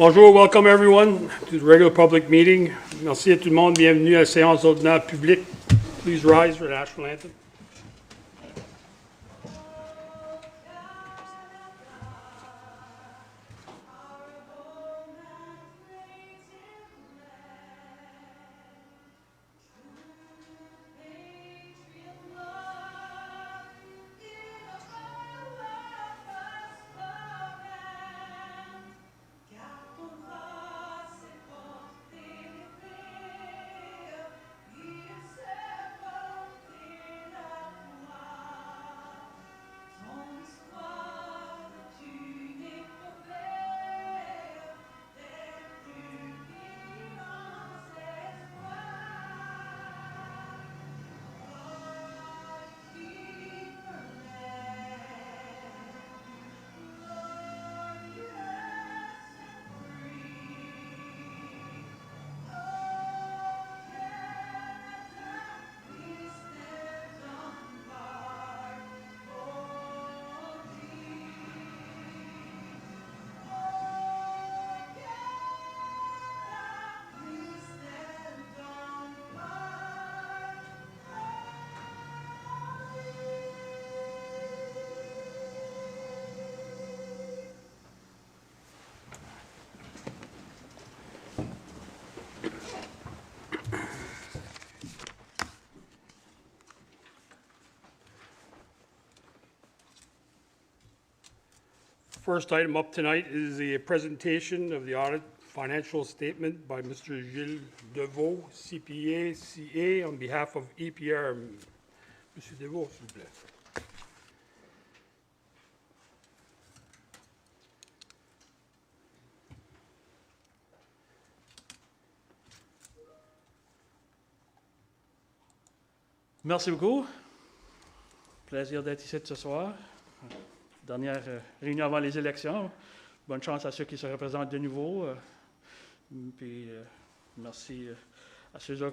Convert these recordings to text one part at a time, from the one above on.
Bonjour, welcome everyone to the regular public meeting. Merci à tout le monde, bienvenue à la séance ordinaire publique. Please rise for the national anthem. First item up tonight is the presentation of the audit financial statement by Mr. Gilles Deveau, CPA, CA, on behalf of EPR. Monsieur Deveau, s'il vous plaît. Merci beaucoup. Plaisir d'être ici ce soir. Dernière réunion avant les élections. Bonne chance à ceux qui se représentent de nouveau. Puis merci à ceux-là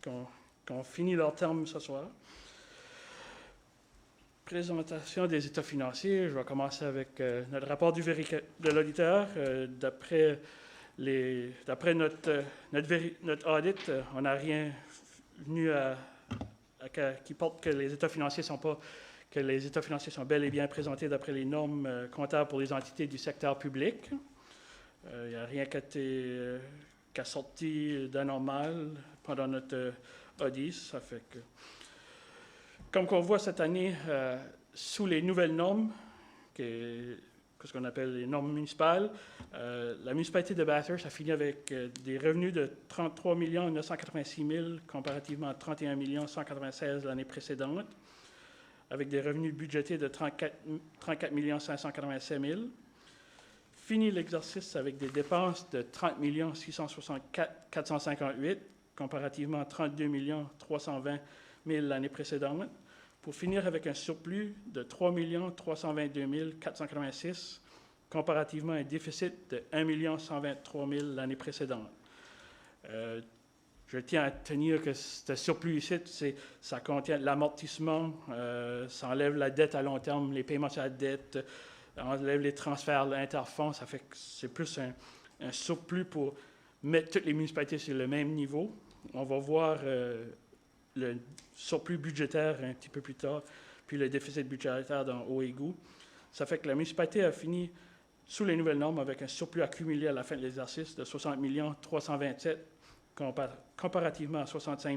qui ont fini leur terme ce soir. Présentation des états financiers. Je vais commencer avec notre rapport de l'auditeur. D'après notre audit, on n'a rien venu qui porte que les états financiers sont bel et bien présentés d'après les normes comptables pour les entités du secteur public. Il n'y a rien qui a sorti d'anormal pendant notre audit. Ça fait que, comme on voit cette année, sous les nouvelles normes, ce qu'on appelle les normes municipales, la municipalité de Bathurst a fini avec des revenus de 33 986 000 comparativement à 31 196 l'année précédente, avec des revenus budgétés de 34 587 000. Fini l'exercice avec des dépenses de 30 664 458, comparativement à 32 320 000 l'année précédente, pour finir avec un surplus de 3 322 486, comparativement à un déficit de 1 123 000 l'année précédente. Je tiens à tenir que ce surplus ici, ça contient l'amortissement, ça enlève la dette à long terme, les paiements sur la dette, enlève les transferts interfonds. Ça fait que c'est plus un surplus pour mettre toutes les municipalités sur le même niveau. On va voir le surplus budgétaire un petit peu plus tard, puis le déficit budgétaire dans haut égout. Ça fait que la municipalité a fini sous les nouvelles normes avec un surplus accumulé à la fin de l'exercice de 60 327 comparativement à 65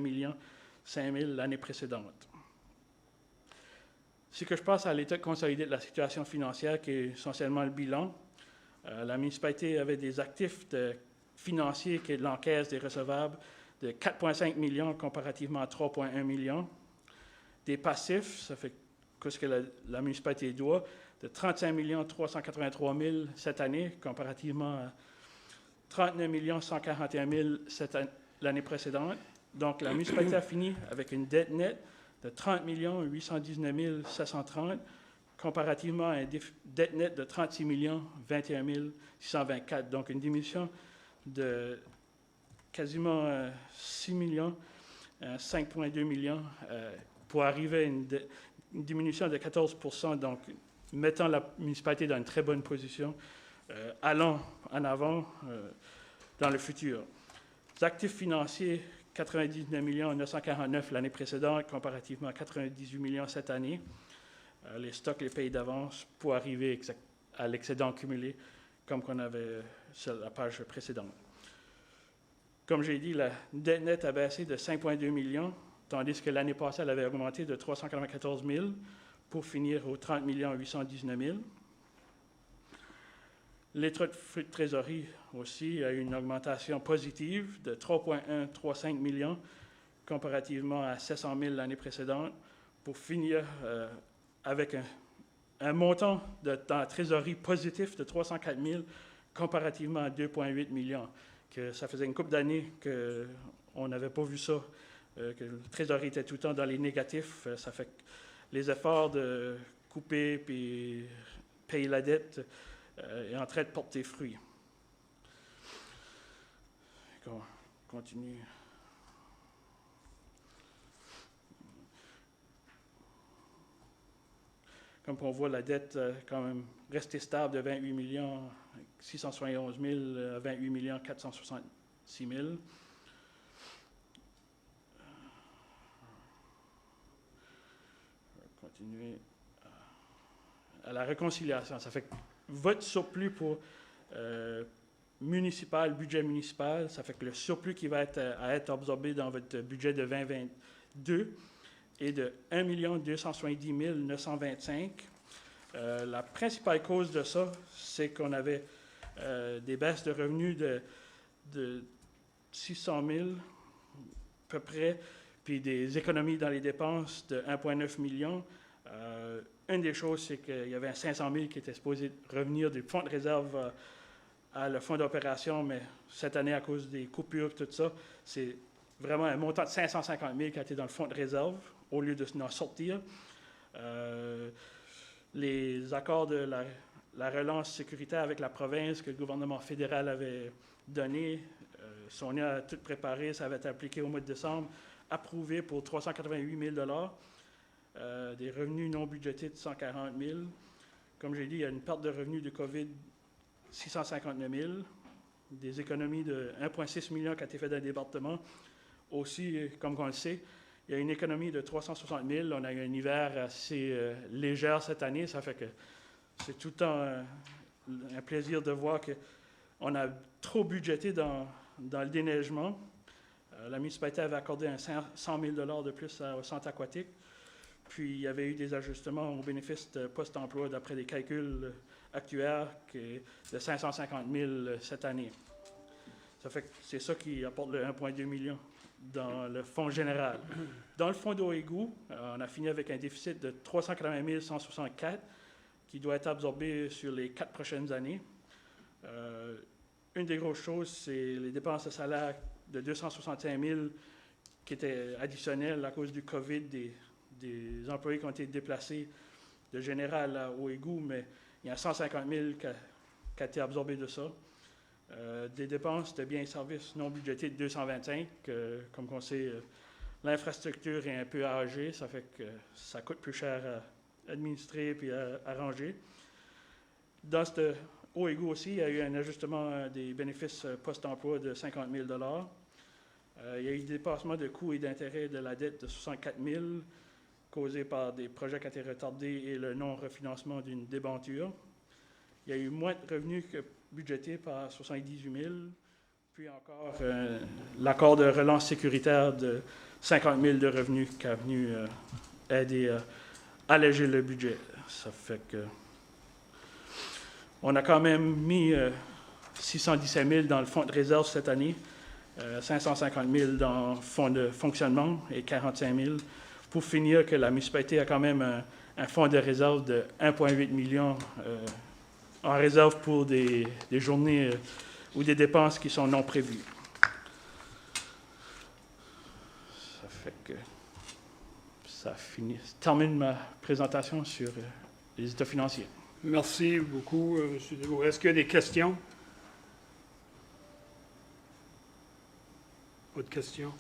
5 000 l'année précédente. Si que je passe à l'état consolidé de la situation financière, qui est essentiellement le bilan, la municipalité avait des actifs financiers qui est de l'encaisse des recevables de 4,5 millions comparativement à 3,1 millions. Des passifs, ça fait ce que la municipalité doit, de 35 383 000 cette année comparativement à 39 141 000 l'année précédente. Donc, la municipalité a fini avec une dette nette de 30 819 730, comparativement à une dette nette de 36 21 624. Donc, une diminution de quasiment 6 millions, 5,2 millions, pour arriver à une diminution de 14 %, donc mettant la municipalité dans une très bonne position allant en avant dans le futur. Les actifs financiers, 99 949 l'année précédente, comparativement à 98 millions cette année. Les stocks, les payes d'avance pour arriver à l'excédent cumulé, comme qu'on avait sur la page précédente. Comme j'ai dit, la dette nette a baissé de 5,2 millions, tandis que l'année passée, elle avait augmenté de 394 000 pour finir aux 30 819 000. L'état de flux de trésorerie aussi a eu une augmentation positive de 3,135 millions comparativement à 700 000 l'année précédente pour finir avec un montant dans la trésorerie positif de 304 000 comparativement à 2,8 millions. Que ça faisait une couple d'années qu'on n'avait pas vu ça, que la trésorerie était tout le temps dans les négatifs. Ça fait que les efforts de couper puis payer la dette est en train de porter fruit. On continue. Comme on voit, la dette quand même restée stable de 28 671 000 à 28 466 000. Je vais continuer à la réconciliation. Ça fait que votre surplus pour municipal, budget municipal, ça fait que le surplus qui va être absorbé dans votre budget de 2022 est de 1 270 925. La principale cause de ça, c'est qu'on avait des baisses de revenus de 600 000 à peu près, puis des économies dans les dépenses de 1,9 million. Une des choses, c'est qu'il y avait un 500 000 qui était supposé revenir du fonds de réserve à le fonds d'opération, mais cette année, à cause des coupures et tout ça, c'est vraiment un montant de 550 000 qui a été dans le fonds de réserve au lieu de s'en sortir. Les accords de la relance sécuritaire avec la province que le gouvernement fédéral avait donné sont à tout préparés, ça avait été appliqué au mois de décembre, approuvé pour 388 000 des revenus non budgétés de 140 000. Comme j'ai dit, il y a une perte de revenus de COVID 659 000, des économies de 1,6 million qui a été fait dans le département. Aussi, comme on le sait, il y a une économie de 360 000. On a eu un hiver assez léger cette année. Ça fait que c'est tout le temps un plaisir de voir qu'on a trop budgété dans le déneigement. La municipalité avait accordé 100 000 $ de plus au centre aquatique. Puis, il y avait eu des ajustements au bénéfice de post-emploi d'après des calculs actuaires de 550 000 cette année. Ça fait que c'est ça qui apporte le 1,2 million dans le fonds général. Dans le fonds d'eau et égout, on a fini avec un déficit de 380 164 qui doit être absorbé sur les 4 prochaines années. Une des grosses choses, c'est les dépenses de salaire de 265 000 qui étaient additionnelles à cause du COVID, des employés qui ont été déplacés de général au égout, mais il y a 150 000 qui a été absorbé de ça. Des dépenses de biens et services non budgétés de 225. Comme on sait, l'infrastructure est un peu âgée, ça fait que ça coûte plus cher à administrer et à ranger. Dans ce haut égout aussi, il y a eu un ajustement des bénéfices post-emploi de 50 000 $. Il y a eu des dépassements de coûts et d'intérêts de la dette de 64 000 causés par des projets qui ont été retardés et le non-refinancement d'une débenture. Il y a eu moins de revenus que budgétés par 78 000. Puis encore l'accord de relance sécuritaire de 50 000 de revenus qui est venu aider à alléger le budget. Ça fait que on a quand même mis 617 000 dans le fonds de réserve cette année, 550 000 dans le fonds de fonctionnement et 45 000 pour finir que la municipalité a quand même un fonds de réserve de 1,8 million en réserve pour des journées ou des dépenses qui sont non prévues. Ça fait que ça termine ma présentation sur les états financiers. Merci beaucoup, M. Deveau. Est-ce qu'il y a des questions? Pas de questions?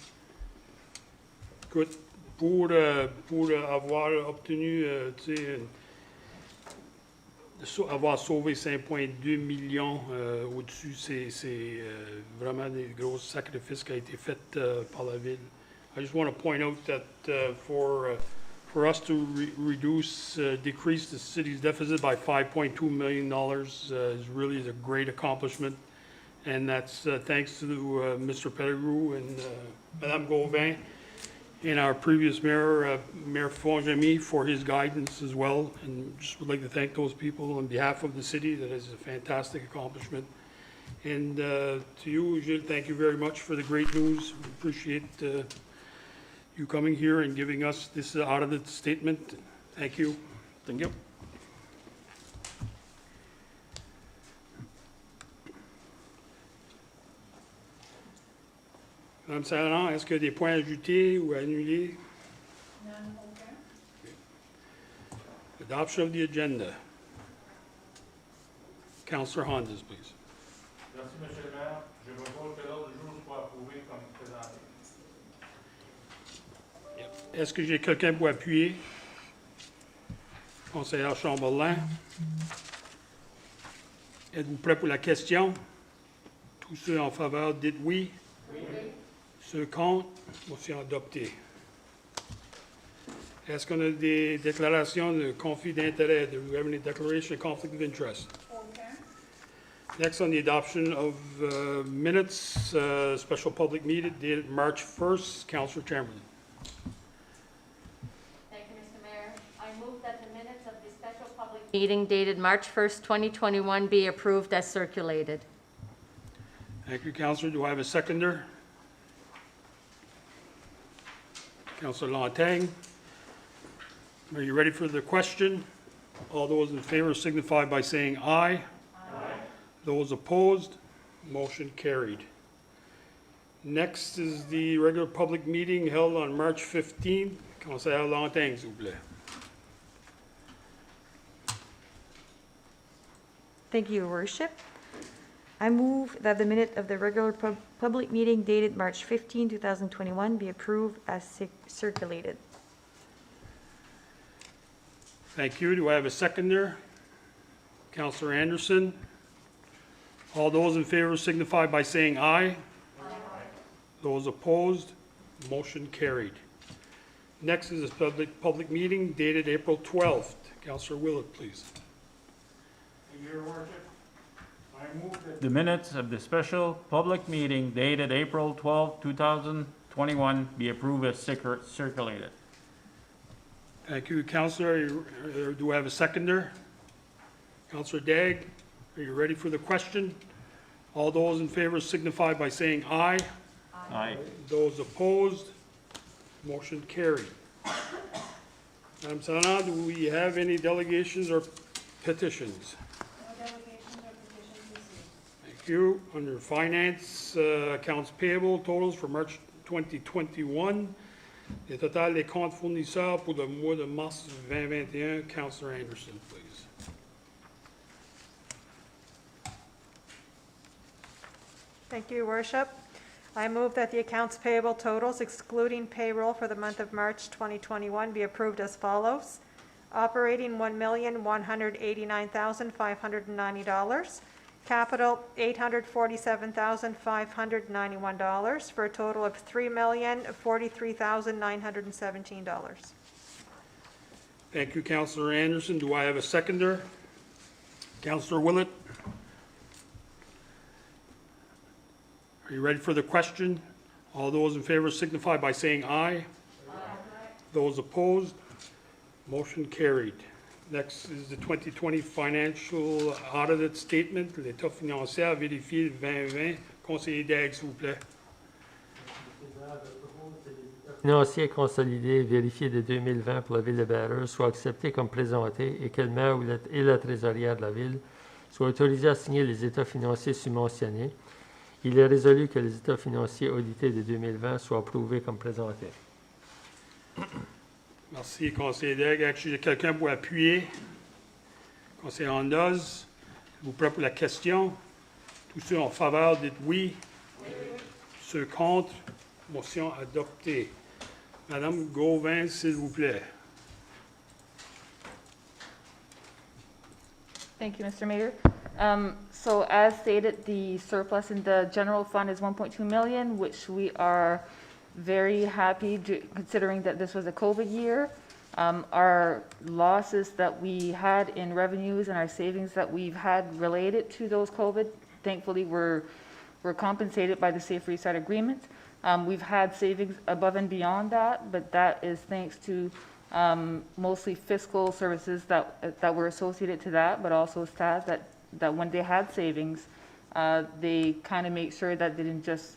Écoute, pour avoir obtenu avoir sauvé 5,2 millions au-dessus, c'est vraiment des gros sacrifices qui ont été faits par la ville. I just want to point out that for us to decrease the city's deficit by $5.2 million is really a great accomplishment. And that's thanks to Mr. Pettigrew and Madame Gauvin and our previous mayor, Mayor Fongemi, for his guidance as well. And just would like to thank those people on behalf of the city. That is a fantastic accomplishment. And to you, Gilles, thank you very much for the great news. We appreciate you coming here and giving us this audited statement. Thank you. Thank you. Madame Saran, est-ce qu'il y a des points à ajouter ou à annuler? None, aucun. Adoption of the agenda. Councillor Hondas, please. Merci, Monsieur le maire. Je propose que l'ordre du jour soit approuvé comme présenté. Est-ce que j'ai quelqu'un pour appuyer? Conseillère Chamberlain. Êtes-vous prêt pour la question? Tous ceux en faveur, dites oui. Oui. Ceux contre, motion adoptée. Est-ce qu'on a des déclarations de conflit d'intérêt? Do we have any declaration of conflict of interest? Aucun. Next on the adoption of minutes, special public meeting dated March 1st. Councillor Chamberlain. Thank you, Mr. Mayor. I move that the minutes of the special public meeting dated March 1st, 2021 be approved as circulated. Thank you, Councillor. Do I have a seconder? Councillor Lantagne. Are you ready for the question? All those in favor signify by saying aye. Aye. Those opposed, motion carried. Next is the regular public meeting held on March 15th. Conseillère Lantagne, s'il vous plaît. Thank you, Your Worship. I move that the minute of the regular public meeting dated March 15, 2021 be approved as circulated. Thank you. Do I have a seconder? Councillor Anderson. All those in favor signify by saying aye. Aye. Those opposed, motion carried. Next is a public meeting dated April 12th. Councillor Willett, please. Your Worship, I move that the minutes of the special public meeting dated April 12, 2021 be approved as circulated. Thank you, Councillor. Do I have a seconder? Councillor Dagg, are you ready for the question? All those in favor signify by saying aye. Aye. Those opposed, motion carried. Madam Sarana, do we have any delegations or petitions? No delegations or petitions received. Thank you. Under Finance, accounts payable totals for March 2021. Le total des comptes fournisseurs pour le mois de mars 2021. Councillor Anderson, please. Thank you, Your Worship. I move that the accounts payable totals excluding payroll for the month of March 2021 be approved as follows. Operating $1,189,590. Capital $847,591 for a total of $3,043,917. Thank you, Councillor Anderson. Do I have a seconder? Councillor Willett? Are you ready for the question? All those in favor signify by saying aye. Aye. Those opposed, motion carried. Next is the 2020 financial audited statement, l'état financier vérifié 2020. Conseiller Dagg, s'il vous plaît. Financier consolidé vérifié de 2020 pour la ville de Bathurst soit accepté comme présenté et que le maire et la trésorière de la ville soient autorisés à signer les états financiers subventionnés. Il est résolu que les états financiers audités de 2020 soient approuvés comme présentés. Merci, conseiller Dagg. Actually, quelqu'un pour appuyer. Conseiller Hondas, vous prêt pour la question? Tous ceux en faveur, dites oui. Oui. Ceux contre, motion adoptée. Madame Gauvin, s'il vous plaît. Thank you, Mr. Mayor. So as stated, the surplus in the general fund is 1.2 million, which we are very happy considering that this was a COVID year. Our losses that we had in revenues and our savings that we've had related to those COVID, thankfully were compensated by the Safe Restart Agreement. We've had savings above and beyond that, but that is thanks to mostly fiscal services that were associated to that, but also staff that when they had savings, they kind of make sure that they didn't just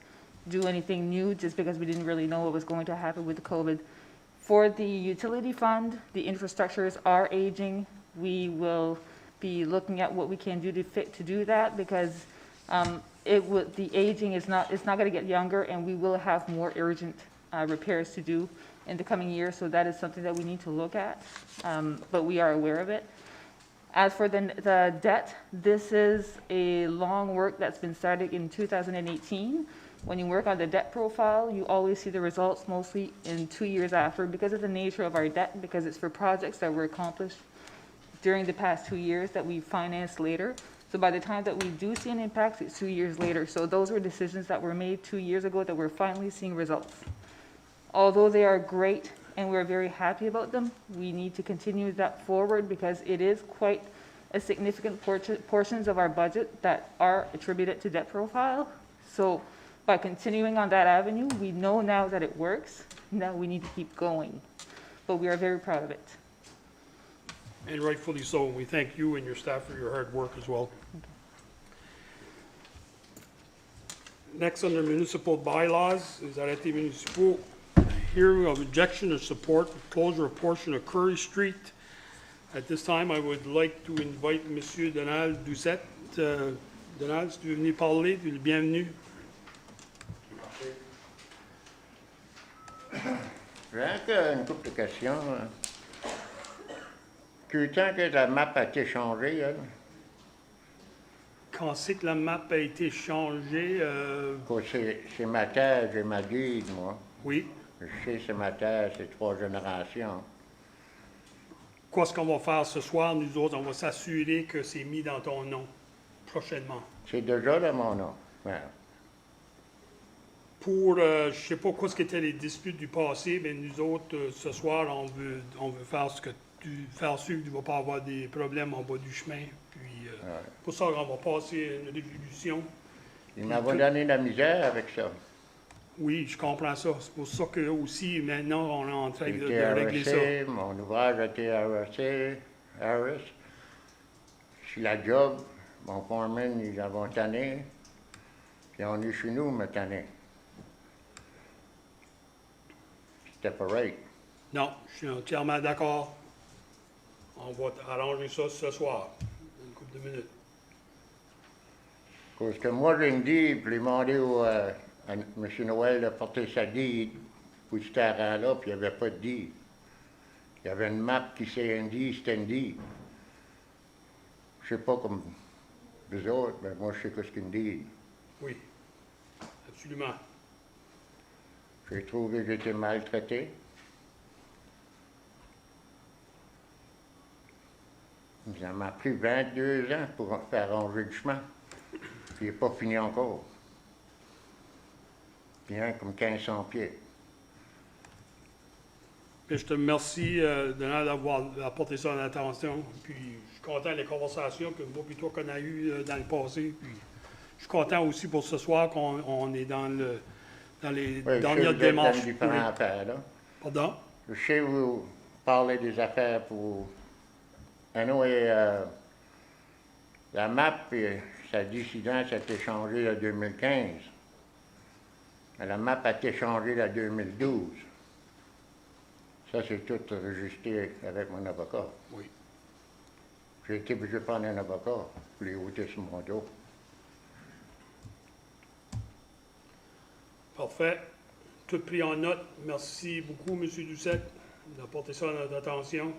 do anything new just because we didn't really know what was going to happen with the COVID. For the utility fund, the infrastructures are aging. We will be looking at what we can do to do that because the aging is not, it's not going to get younger, and we will have more urgent repairs to do in the coming years. So that is something that we need to look at, but we are aware of it. As for the debt, this is a long work that's been started in 2018. When you work on the debt profile, you always see the results mostly in 2 years after because of the nature of our debt, because it's for projects that were accomplished during the past 2 years that we financed later. So by the time that we do see an impact, it's 2 years later. So those were decisions that were made 2 years ago that we're finally seeing results. Although they are great and we're very happy about them, we need to continue that forward because it is quite a significant portions of our budget that are attributed to debt profile. So by continuing on that avenue, we know now that it works. Now we need to keep going, but we are very proud of it. And rightfully so. We thank you and your staff for your hard work as well. Next, under municipal bylaws, is arrêtés municipaux. Hearing of objection or support for closure of portion of Curry Street. At this time, I would like to invite Monsieur Donald Doucette. Donald, si tu veux venir parler, tu es le bienvenu. J'ai une couple de questions. Tu sens que la map a été changée, elle? Quand c'est que la map a été changée? C'est ma terre, j'ai ma guide, moi. Oui. Je sais, c'est ma terre, c'est 3 générations. Quoi, ce qu'on va faire ce soir, nous autres, on va s'assurer que c'est mis dans ton nom prochainement. C'est déjà dans mon nom. Ouais. Pour, je ne sais pas quoi ce qu'étaient les disputes du passé, mais nous autres, ce soir, on veut faire ce que faire sûr qu'il ne va pas avoir des problèmes en bas du chemin. Puis, pour ça, on va passer une résolution. Il m'a donné de la misère avec ça. Oui, je comprends ça. C'est pour ça que aussi, maintenant, on est en train de régler ça. Mon ouvrage a été arrêté, Harris. Sur la job, mon foreman, ils l'ont tanné. Puis on est chez nous, me tanné. C'était pareil. Non, je suis entièrement d'accord. On va arranger ça ce soir, une couple de minutes. Parce que moi, j'ai une dit, puis j'ai demandé à M. Noël de porter sa dit, puis c'était à rang-là, puis il n'y avait pas de dit. Il y avait une map qui s'est un dit, c'était une dit. Je sais pas comme vous autres, mais moi, je sais ce qu'une dit. Oui, absolument. J'ai trouvé que j'étais maltraité. Ça m'a pris 22 ans pour faire ranger le chemin. Puis il n'est pas fini encore. Bien comme 1500 pieds. Puis je te remercie, Donald, d'avoir apporté ça en attention. Puis je suis content des conversations que moi et toi qu'on a eues dans le passé. Puis je suis content aussi pour ce soir qu'on est dans les dernières démarches. Affaires, là. Pardon? Je sais vous parler des affaires pour... la map et sa dissidence a été changée en 2015. La map a été changée en 2012. Ça, c'est tout enregistré avec mon avocat. Oui. J'ai été obligé de prendre un avocat pour les ôter sur mon dos. Parfait. Tout pris en note. Merci beaucoup, M. Doucette, d'apporter ça à notre attention.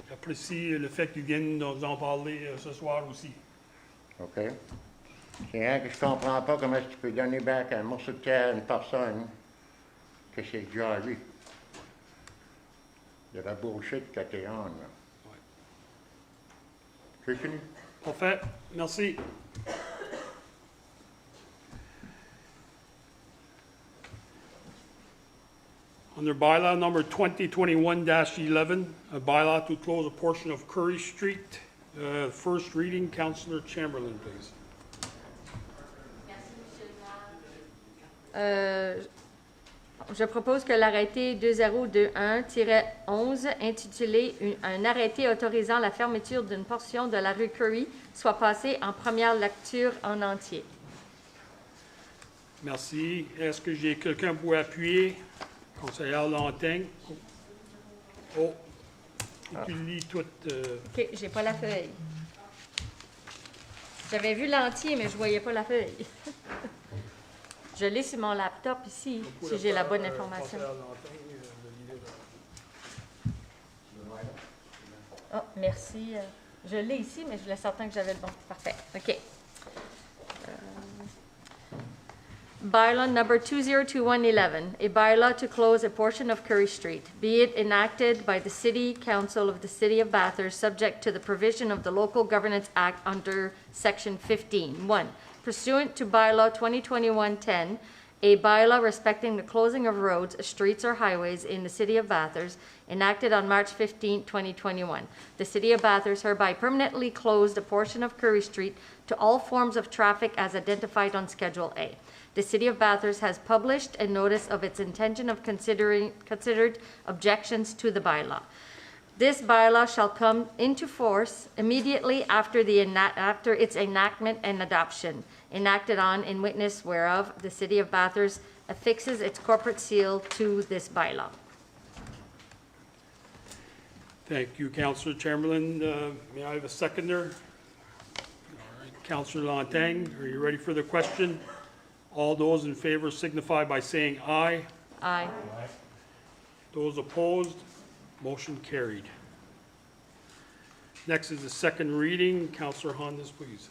J'apprécie le fait qu'il vienne nous en parler ce soir aussi. OK. C'est rien que je comprends pas comment tu peux donner back un morceau de terre à une personne que c'est déjà lui. De la bullshit que t'es on, là. Ouais. C'est fini. Parfait, merci. Under bylaw number 2021-11, a bylaw to close a portion of Curry Street. First reading, Councillor Chamberlain, please. Je propose que l'arrêté 2021-11 intitulé Un arrêté autorisant la fermeture d'une portion de la rue Curry soit passé en première lecture en entier. Merci. Est-ce que j'ai quelqu'un pour appuyer? Conseillère Lantin. Oh, tu lis tout. OK, j'ai pas la feuille. J'avais vu l'entier, mais je voyais pas la feuille. Je l'ai sur mon laptop ici, si j'ai la bonne information. Oh, merci. Je l'ai ici, mais je voulais certain que j'avais le bon. Parfait. OK. Bylaw number 202111, a bylaw to close a portion of Curry Street, be it enacted by the City Council of the City of Bathurst, subject to the provision of the Local Governance Act under Section 15. 1. Pursuant to Bylaw 2021-10, a bylaw respecting the closing of roads, streets, or highways in the City of Bathurst, enacted on March 15, 2021. The City of Bathurst hereby permanently closed a portion of Curry Street to all forms of traffic as identified on Schedule A. The City of Bathurst has published a notice of its intention of considered objections to the bylaw. This bylaw shall come into force immediately after its enactment and adoption, enacted on in witness whereof the City of Bathurst affixes its corporate seal to this bylaw. Thank you, Councillor Chamberlain. May I have a seconder? All right, Councillor Lantin, are you ready for the question? All those in favor signify by saying aye. Aye. Those opposed, motion carried. Next is the second reading. Councillor Hondas, please.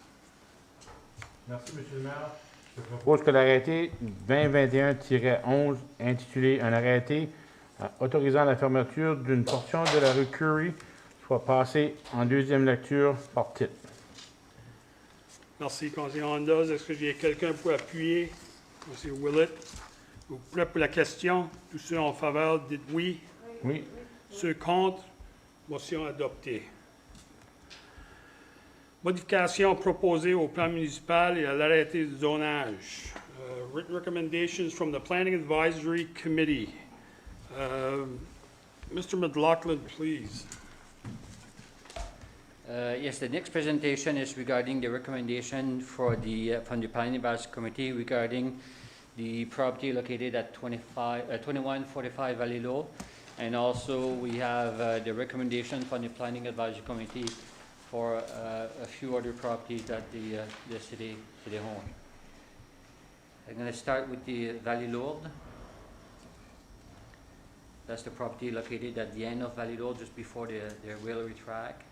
Merci, Monsieur le maire. Je propose que l'arrêté 2021-11, intitulé Un arrêté autorisant la fermeture d'une portion de la rue Curry, soit passé en deuxième lecture par titre. Merci, conseiller Hondas. Est-ce que j'ai quelqu'un pour appuyer? Monsieur Willett, vous prêt pour la question? Tous ceux en faveur, dites oui. Oui. Ceux contre, motion adoptée. Modification proposée au plan municipal et à l'arrêté de zonage. Written recommendations from the Planning Advisory Committee. Mr. McLaughlin, please. Yes, the next presentation is regarding the recommendation for from the Planning Advisory Committee regarding the property located at 2145 Valley Low. And also we have the recommendation from the Planning Advisory Committee for a few other properties that the city owns. I'm going to start with the Valley Lourdes. That's the property located at the end of Valley Lourdes, just before the railway track.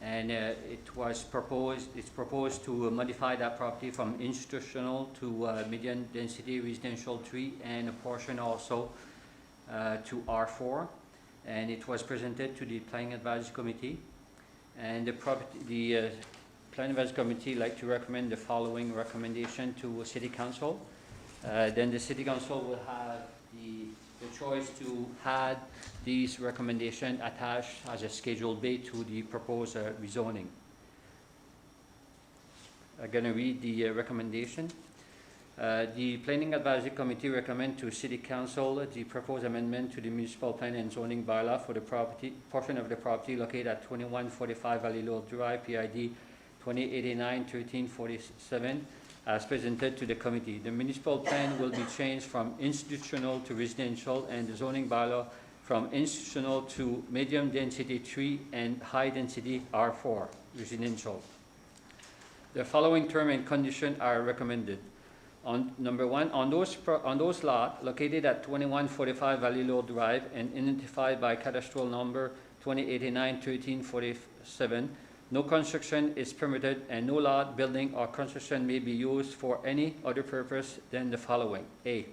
And it's proposed to modify that property from institutional to medium density residential 3 and a portion also to R4. And it was presented to the Planning Advisory Committee. And the Planning Advisory Committee like to recommend the following recommendation to City Council. Then the City Council will have the choice to add these recommendations attached as a Schedule B to the proposed rezoning. I'm going to read the recommendation. The Planning Advisory Committee recommends to City Council the proposed amendment to the Municipal Plan and Zoning Bylaw for the portion of the property located at 2145 Valley Low Drive, PID 2089-1347, as presented to the committee. The municipal plan will be changed from institutional to residential, and the zoning bylaw from institutional to medium density 3 and high density R4 residential. The following term and condition are recommended. On number 1, on those lots located at 2145 Valley Low Drive and identified by cadastral number 2089-1347, no construction is permitted, and no lot, building, or construction may be used for any other purpose than the following. A.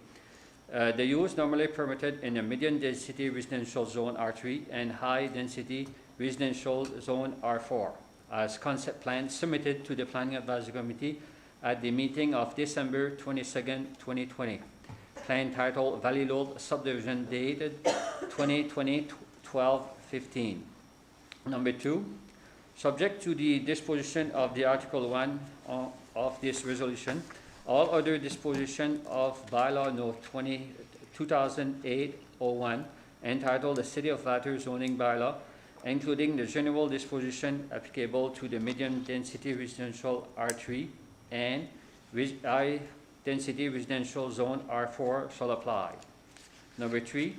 The use normally permitted in a medium density residential zone R3 and high density residential zone R4 as concept plan submitted to the Planning Advisory Committee at the meeting of December 22nd, 2020. Plan titled Valley Load Subdivision dated 2020-12-15. Number 2, subject to the disposition of the Article 1 of this resolution, all other disposition of bylaw no 2008-01 entitled the City of Bathurst zoning bylaw, including the general disposition applicable to the medium density residential R3 and high density residential zone R4 shall apply. Number 3,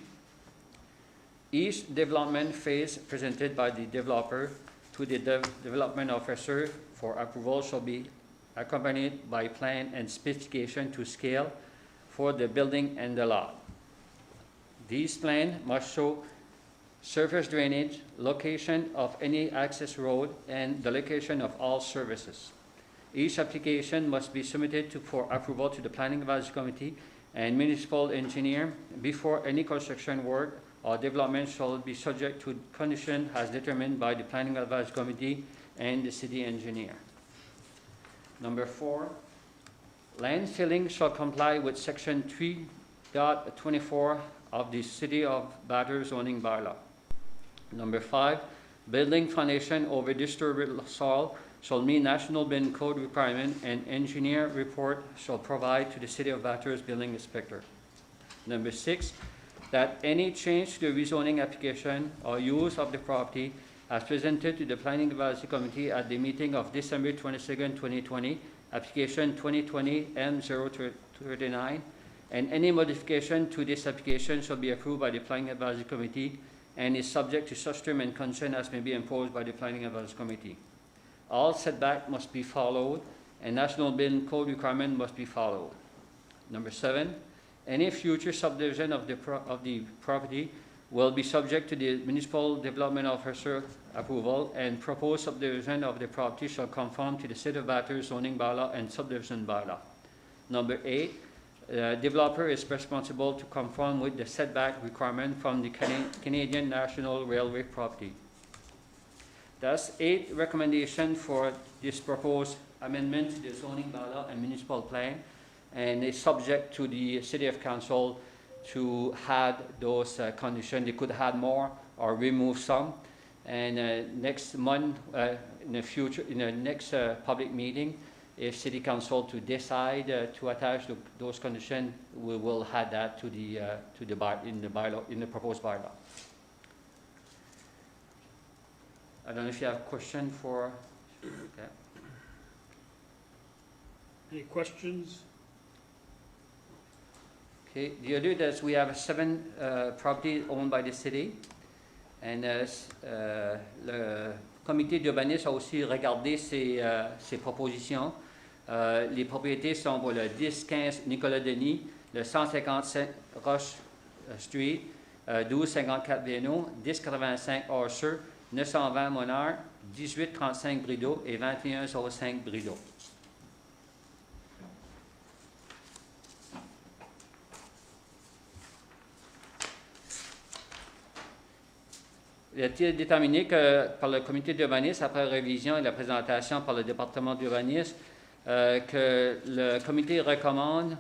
each development phase presented by the developer to the development officer for approval shall be accompanied by plan and specification to scale for the building and the lot. These plans must show surface drainage, location of any access road, and the location of all services. Each application must be submitted for approval to the Planning Advisory Committee and municipal engineer before any construction work or development shall be subject to condition as determined by the Planning Advisory Committee and the city engineer. Number 4, land filling shall comply with Section 3.24 of the City of Bathurst zoning bylaw. Number 5, building foundation over disturbed soil shall meet National Building Code requirement and engineer report shall provide to the City of Bathurst building inspector. Number 6, that any change to the rezoning application or use of the property as presented to the Planning Advisory Committee at the meeting of December 22nd, 2020, application 2020 M039, and any modification to this application shall be approved by the Planning Advisory Committee and is subject to such term and condition as may be imposed by the Planning Advisory Committee. All setback must be followed and National Building Code requirement must be followed. Number 7, any future subdivision of the property will be subject to the Municipal Development Officer approval, and proposed subdivision of the property shall conform to the City of Bathurst zoning bylaw and subdivision bylaw. Number 8, developer is responsible to conform with the setback requirement from the Canadian National Railway property. Thus, 8 recommendations for this proposed amendment to the zoning bylaw and municipal plan, and is subject to the City of Council to add those conditions. They could add more or remove some. And next month, in the next public meeting, if City Council to decide to attach those conditions, we will add that to the in the proposed bylaw. I don't know if you have a question for. Okay. Any questions? Okay. The other is we have 7 properties owned by the city, and le comité d'urbanisme a aussi regardé ces propositions. Les propriétés sont pour le 10-15 Nicolas-Denis, le 157 Roche Street, 1254 Véno, 1085 Orser, 920 Monard, 1835 Brideau et 2105 Brideau. Il a été déterminé que par le comité d'urbanisme, après révision et la présentation par le département d'urbanisme, que le comité recommande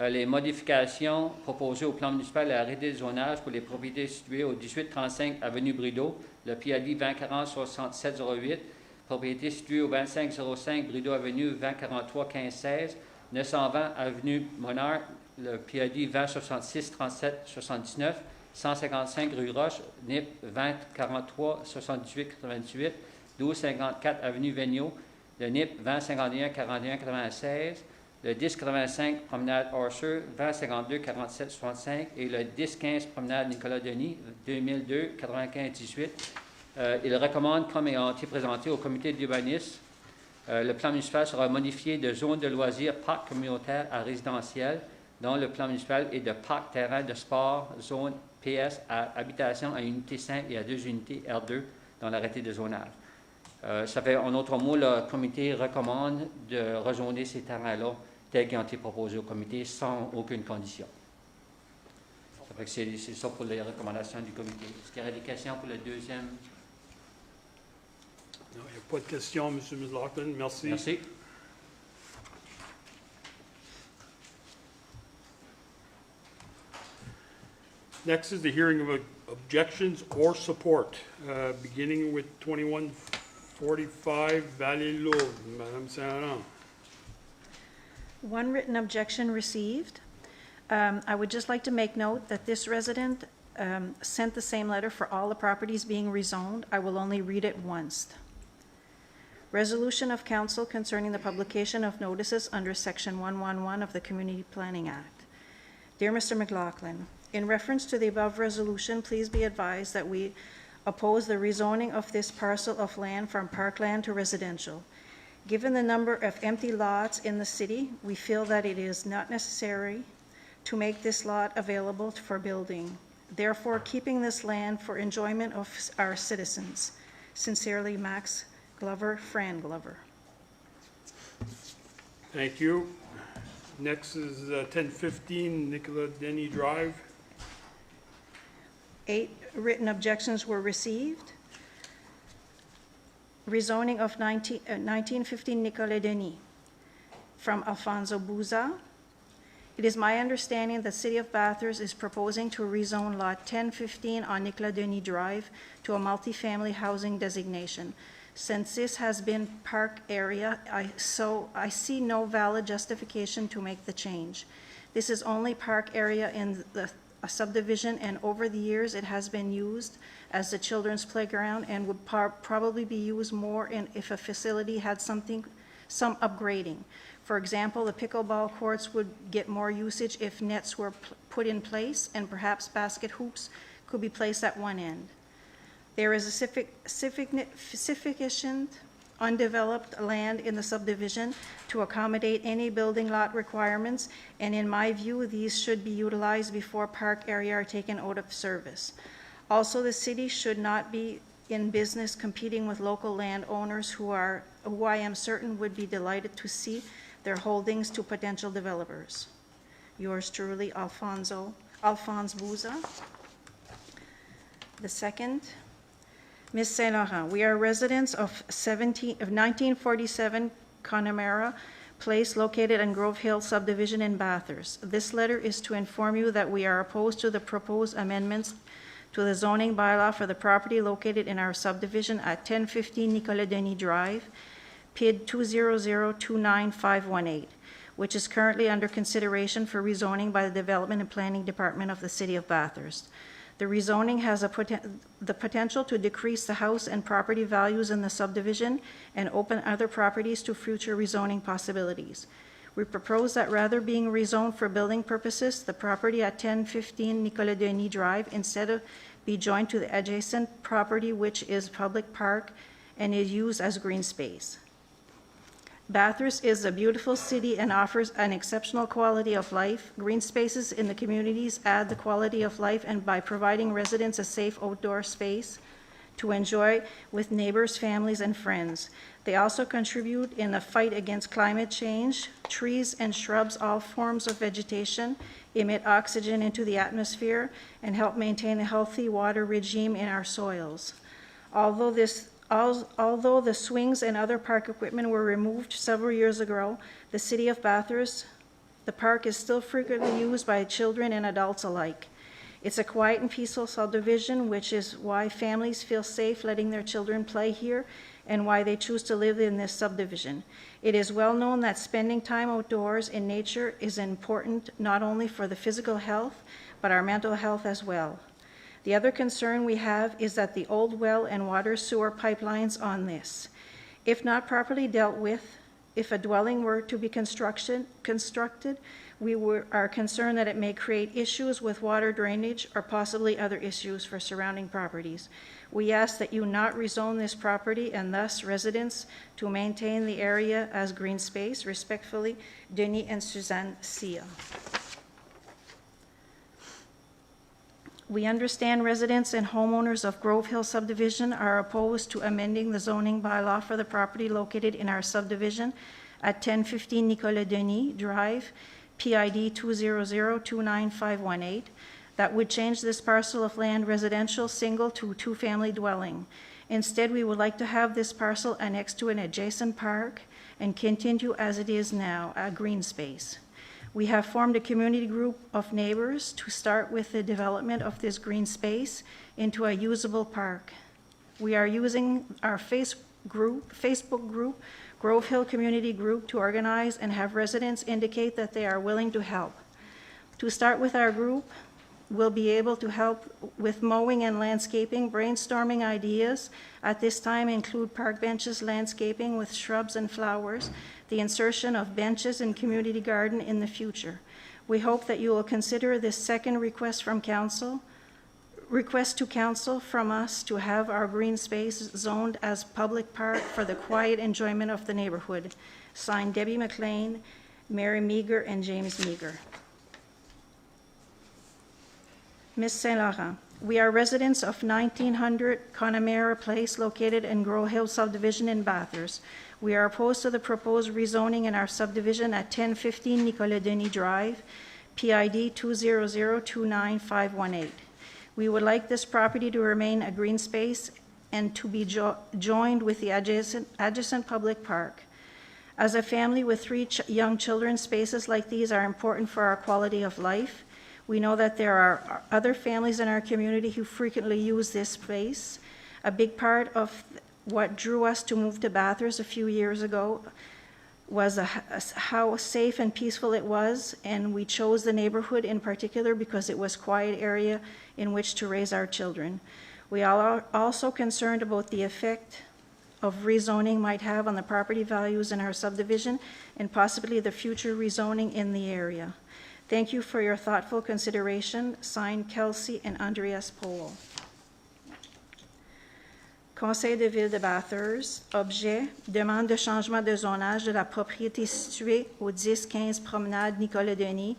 les modifications proposées au plan municipal et arrêté de zonage pour les propriétés situées au 1835 avenue Brideau, le PAD 2040-6708, propriété située au 2505 Brideau avenue 2043-1516, 920 avenue Monard, le PAD 2066-3779, 155 rue Roche, NIP 2043-78-88, 1254 avenue Vigneault, le NIP 2051-41-96, le 1085 promenade Orser, 2052-47-65 et le 1015 promenade Nicolas-Denis, 2002-95-18. Il recommande, comme ayant été présenté au comité d'urbanisme, le plan municipal sera modifié de zone de loisirs parc communautaire à résidentiel, dont le plan municipal est de parc terrain de sport, zone PS à habitation à unité 5 et à 2 unités R2 dans l'arrêté de zonage. Ça fait, en autre mot, le comité recommande de rezoner ces terrains-là tels qu'ils ont été proposés au comité sans aucune condition. Ça fait que c'est ça pour les recommandations du comité. Est-ce qu'il y aurait des questions pour le deuxième Non, il n'y a pas de questions, M. McLaughlin. Merci. Merci. Next is the hearing of objections or support, beginning with 2145 Valley Louvre. Madame Saint-Laurent. One written objection received. I would just like to make note that this resident sent the same letter for all the properties being rezoned. I will only read it once. Resolution of Council concerning the publication of notices under Section 111 of the Community Planning Act. Dear Mr. McLaughlin, in reference to the above resolution, please be advised that we oppose the rezoning of this parcel of land from parkland to residential. Given the number of empty lots in the city, we feel that it is not necessary to make this lot available for building, therefore keeping this land for enjoyment of our citizens. Sincerely, Max Glover, Fran Glover. Thank you. Next is 1015 Nicola Denny Drive. 8 written objections were received. Rezoning of 1915 Nicolas Denis from Alfonso Buza. It is my understanding that City of Bathurst is proposing to rezone lot 1015 on Nicolas Denis Drive to a multifamily housing designation. Since this has been park area, I see no valid justification to make the change. This is only park area in a subdivision, and over the years it has been used as the children's playground and would probably be used more if a facility had some upgrading. For example, the pickleball courts would get more usage if nets were put in place, and perhaps basket hoops could be placed at one end. There is a sufficient undeveloped land in the subdivision to accommodate any building lot requirements, and in my view, these should be utilized before park area are taken out of service. Also, the city should not be in business competing with local landowners who I am certain would be delighted to see their holdings to potential developers. Yours truly, Alphonse Buza. The second, Ms. Saint Laurent, we are residents of 1947 Connemara Place located in Grove Hill subdivision in Bathurst. This letter is to inform you that we are opposed to the proposed amendments to the zoning bylaw for the property located in our subdivision at 1015 Nicolas Denis Drive, PID 20029-518, which is currently under consideration for rezoning by the Development and Planning Department of the City of Bathurst. The rezoning has the potential to decrease the house and property values in the subdivision and open other properties to future rezoning possibilities. We propose that rather being rezoned for building purposes, the property at 1015 Nicolas Denis Drive instead of be joined to the adjacent property, which is public park and is used as green space. Bathurst is a beautiful city and offers an exceptional quality of life. Green spaces in the communities add the quality of life, and by providing residents a safe outdoor space to enjoy with neighbors, families, and friends. They also contribute in the fight against climate change. Trees and shrubs, all forms of vegetation, emit oxygen into the atmosphere and help maintain a healthy water regime in our soils. Although the swings and other park equipment were removed several years ago, the City of Bathurst, the park is still frequently used by children and adults alike. It's a quiet and peaceful subdivision, which is why families feel safe letting their children play here and why they choose to live in this subdivision. It is well known that spending time outdoors in nature is important not only for the physical health, but our mental health as well. The other concern we have is that the old well and water sewer pipelines on this. If not properly dealt with, if a dwelling were to be constructed, we are concerned that it may create issues with water drainage or possibly other issues for surrounding properties. We ask that you not rezone this property and thus residents to maintain the area as green space. Respectfully, Denis and Suzanne Sia. We understand residents and homeowners of Grove Hill subdivision are opposed to amending the zoning bylaw for the property located in our subdivision at 1015 Nicolas Denis Drive, PID 20029-518, that would change this parcel of land residential single to two-family dwelling. Instead, we would like to have this parcel annexed to an adjacent park and continue as it is now, a green space. We have formed a community group of neighbors to start with the development of this green space into a usable park. We are using our Facebook group, Grove Hill Community Group, to organize and have residents indicate that they are willing to help. To start with our group, we'll be able to help with mowing and landscaping. Brainstorming ideas at this time include park benches, landscaping with shrubs and flowers, the insertion of benches in community garden in the future. We hope that you will consider this second request to council from us to have our green space zoned as public park for the quiet enjoyment of the neighborhood. Signed, Debbie McLean, Mary Meager, and James Meager. Ms. St. Laurent, we are residents of 1900 Connemara Place located in Grove Hill subdivision in Bathurst. We are opposed to the proposed rezoning in our subdivision at 1015 Nicolas Denis Drive, PID 20029-518. We would like this property to remain a green space and to be joined with the adjacent public park. As a family with 3 young children, spaces like these are important for our quality of life. We know that there are other families in our community who frequently use this space. A big part of what drew us to move to Bathurst a few years ago was how safe and peaceful it was, and we chose the neighborhood in particular because it was a quiet area in which to raise our children. We are also concerned about the effect of rezoning might have on the property values in our subdivision and possibly the future rezoning in the area. Thank you for your thoughtful consideration. Signed, Kelsey and Andreas Powell. Conseil de Ville de Bathurst. Objet, demande de changement de zonage de la propriété située au 10-15 Promenade Nicolas-Denis,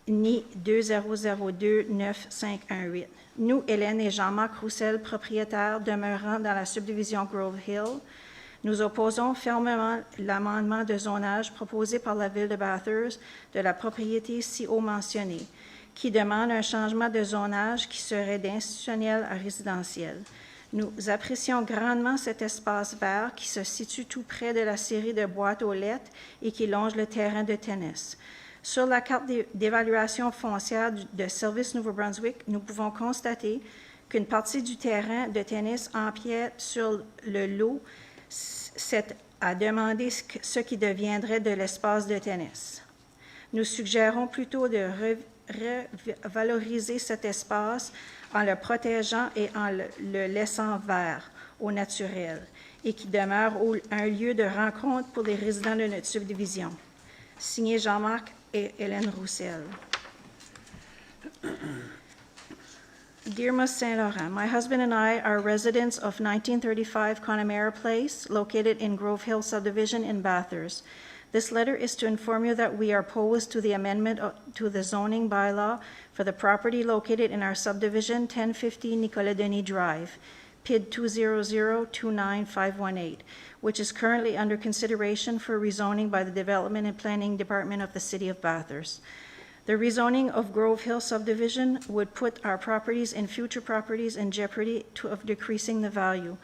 NI 2002-9518. Nous, Hélène et Jean-Marc Roussel, propriétaires demeurant dans la subdivision Grove Hill, nous opposons fermement l'amendement de zonage proposé par la Ville de Bathurst de la propriété ci haut mentionnée, qui demande un changement de zonage qui serait d'institutionnel à résidentiel. Nous apprécions grandement cet espace vert qui se situe tout près de la série de boîtes aux lettres et qui longe le terrain de tennis. Sur la carte d'évaluation foncière de Service Nouveau-Brunswick, nous pouvons constater qu'une partie du terrain de tennis empiète sur le lot, c'est à demander ce qui deviendrait de l'espace de tennis. Nous suggérons plutôt de revaloriser cet espace en le protégeant et en le laissant vert au naturel et qui demeure un lieu de rencontre pour les résidents de notre subdivision. Signé Jean-Marc et Hélène Roussel. Dear Ms. St. Laurent, my husband and I are residents of 1935 Connemara Place, located in Grove Hill subdivision in Bathurst. This letter is to inform you that we are opposed to the amendment to the zoning bylaw for the property located in our subdivision 1015 Nicolas Denis Drive, PID 20029-518, which is currently under consideration for rezoning by the Development and Planning Department of the City of Bathurst. The rezoning of Grove Hill subdivision would put our properties and future properties in jeopardy of decreasing the value,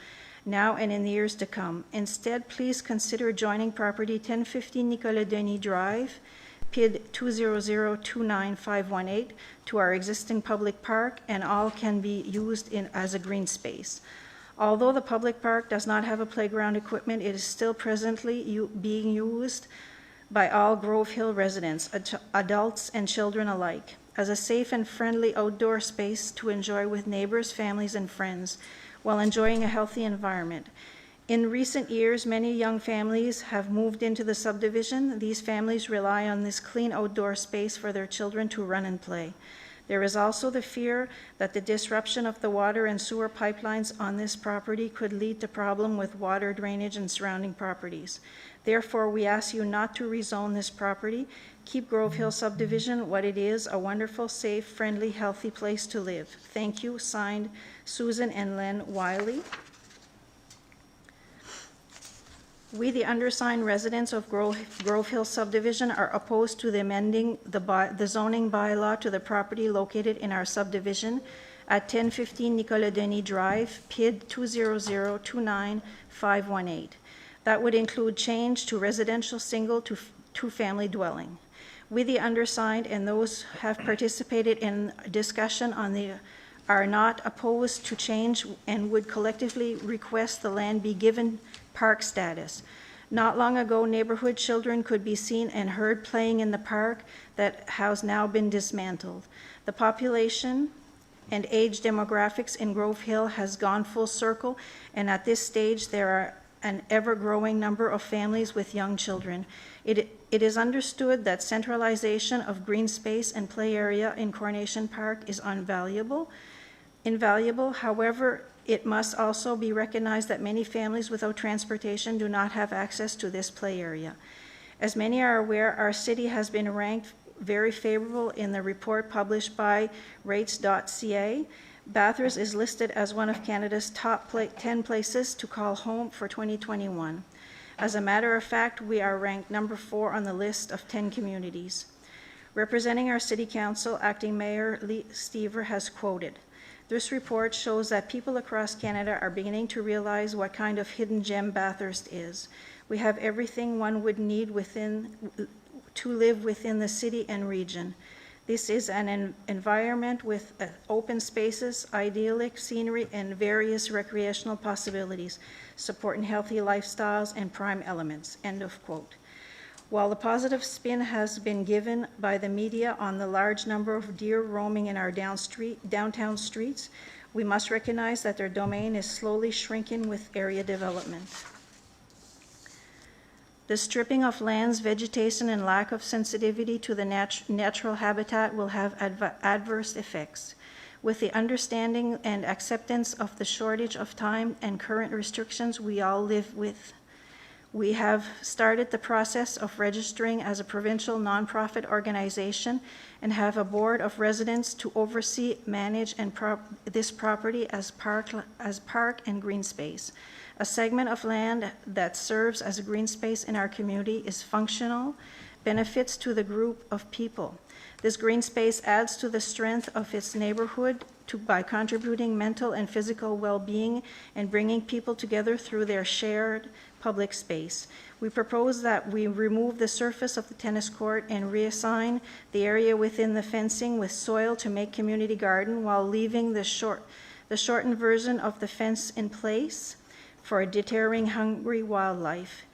now and in the years to come. Instead, please consider joining property 1015 Nicolas Denis Drive, PID 20029-518, to our existing public park, and all can be used as a green space. Although the public park does not have a playground equipment, it is still presently being used by all Grove Hill residents, adults and children alike, as a safe and friendly outdoor space to enjoy with neighbors, families, and friends, while enjoying a healthy environment. In recent years, many young families have moved into the subdivision. These families rely on this clean outdoor space for their children to run and play. There is also the fear that the disruption of the water and sewer pipelines on this property could lead to problem with water drainage and surrounding properties. Therefore, we ask you not to rezone this property. Keep Grove Hill subdivision what it is, a wonderful, safe, friendly, healthy place to live. Thank you. Signed, Susan and Len Wiley. We, the undersigned residents of Grove Hill subdivision, are opposed to the amending the zoning bylaw to the property located in our subdivision at 1015 Nicolas Denis Drive, PID 200-29518. That would include change to residential single to two-family dwelling. We, the undersigned, and those who have participated in discussion on the are not opposed to change and would collectively request the land be given park status. Not long ago, neighborhood children could be seen and heard playing in the park that has now been dismantled. The population and age demographics in Grove Hill has gone full circle, and at this stage there are an ever-growing number of families with young children. It is understood that centralization of green space and play area in Coronation Park is invaluable. However, it must also be recognized that many families without transportation do not have access to this play area. As many are aware, our city has been ranked very favorable in the report published by rates.ca. Bathurst is listed as one of Canada's top 10 places to call home for 2021. As a matter of fact, we are ranked number 4 on the list of 10 communities. Representing our City Council, Acting Mayor Lee Stever has quoted, "This report shows that people across Canada are beginning to realize what kind of hidden gem Bathurst is. We have everything one would need to live within the city and region. This is an environment with open spaces, idyllic scenery, and various recreational possibilities, supporting healthy lifestyles and prime elements," end of quote. While the positive spin has been given by the media on the large number of deer roaming in our downtown streets, we must recognize that their domain is slowly shrinking with area development. The stripping of lands, vegetation, and lack of sensitivity to the natural habitat will have adverse effects. With the understanding and acceptance of the shortage of time and current restrictions we all live with, we have started the process of registering as a provincial nonprofit organization and have a board of residents to oversee, manage, and this property as park and green space. A segment of land that serves as a green space in our community is functional, benefits to the group of people. This green space adds to the strength of its neighborhood by contributing mental and physical well-being and bringing people together through their shared public space. We propose that we remove the surface of the tennis court and reassign the area within the fencing with soil to make community garden while leaving the shortened version of the fence in place for deterring hungry wildlife.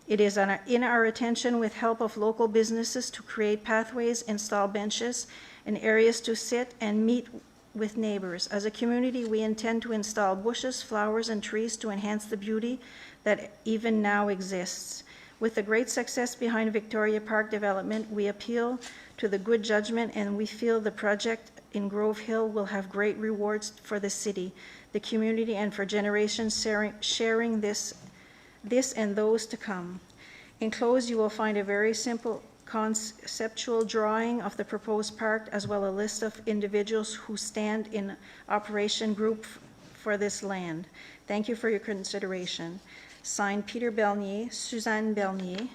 It is in our attention, with help of local businesses, to create pathways, install benches, and areas to sit and meet with neighbors. As a community, we intend to install bushes, flowers, and trees to enhance the beauty that even now exists. With the great success behind Victoria Park development, we appeal to the good judgment, and we feel the project in Grove Hill will have great rewards for the city, the community, and for generations sharing this and those to come. Enclosed, you will find a very simple conceptual drawing of the proposed park, as well as a list of individuals who stand in operation group for this land. Thank you for your consideration. Signed, Peter Bernier, Suzanne Bernier,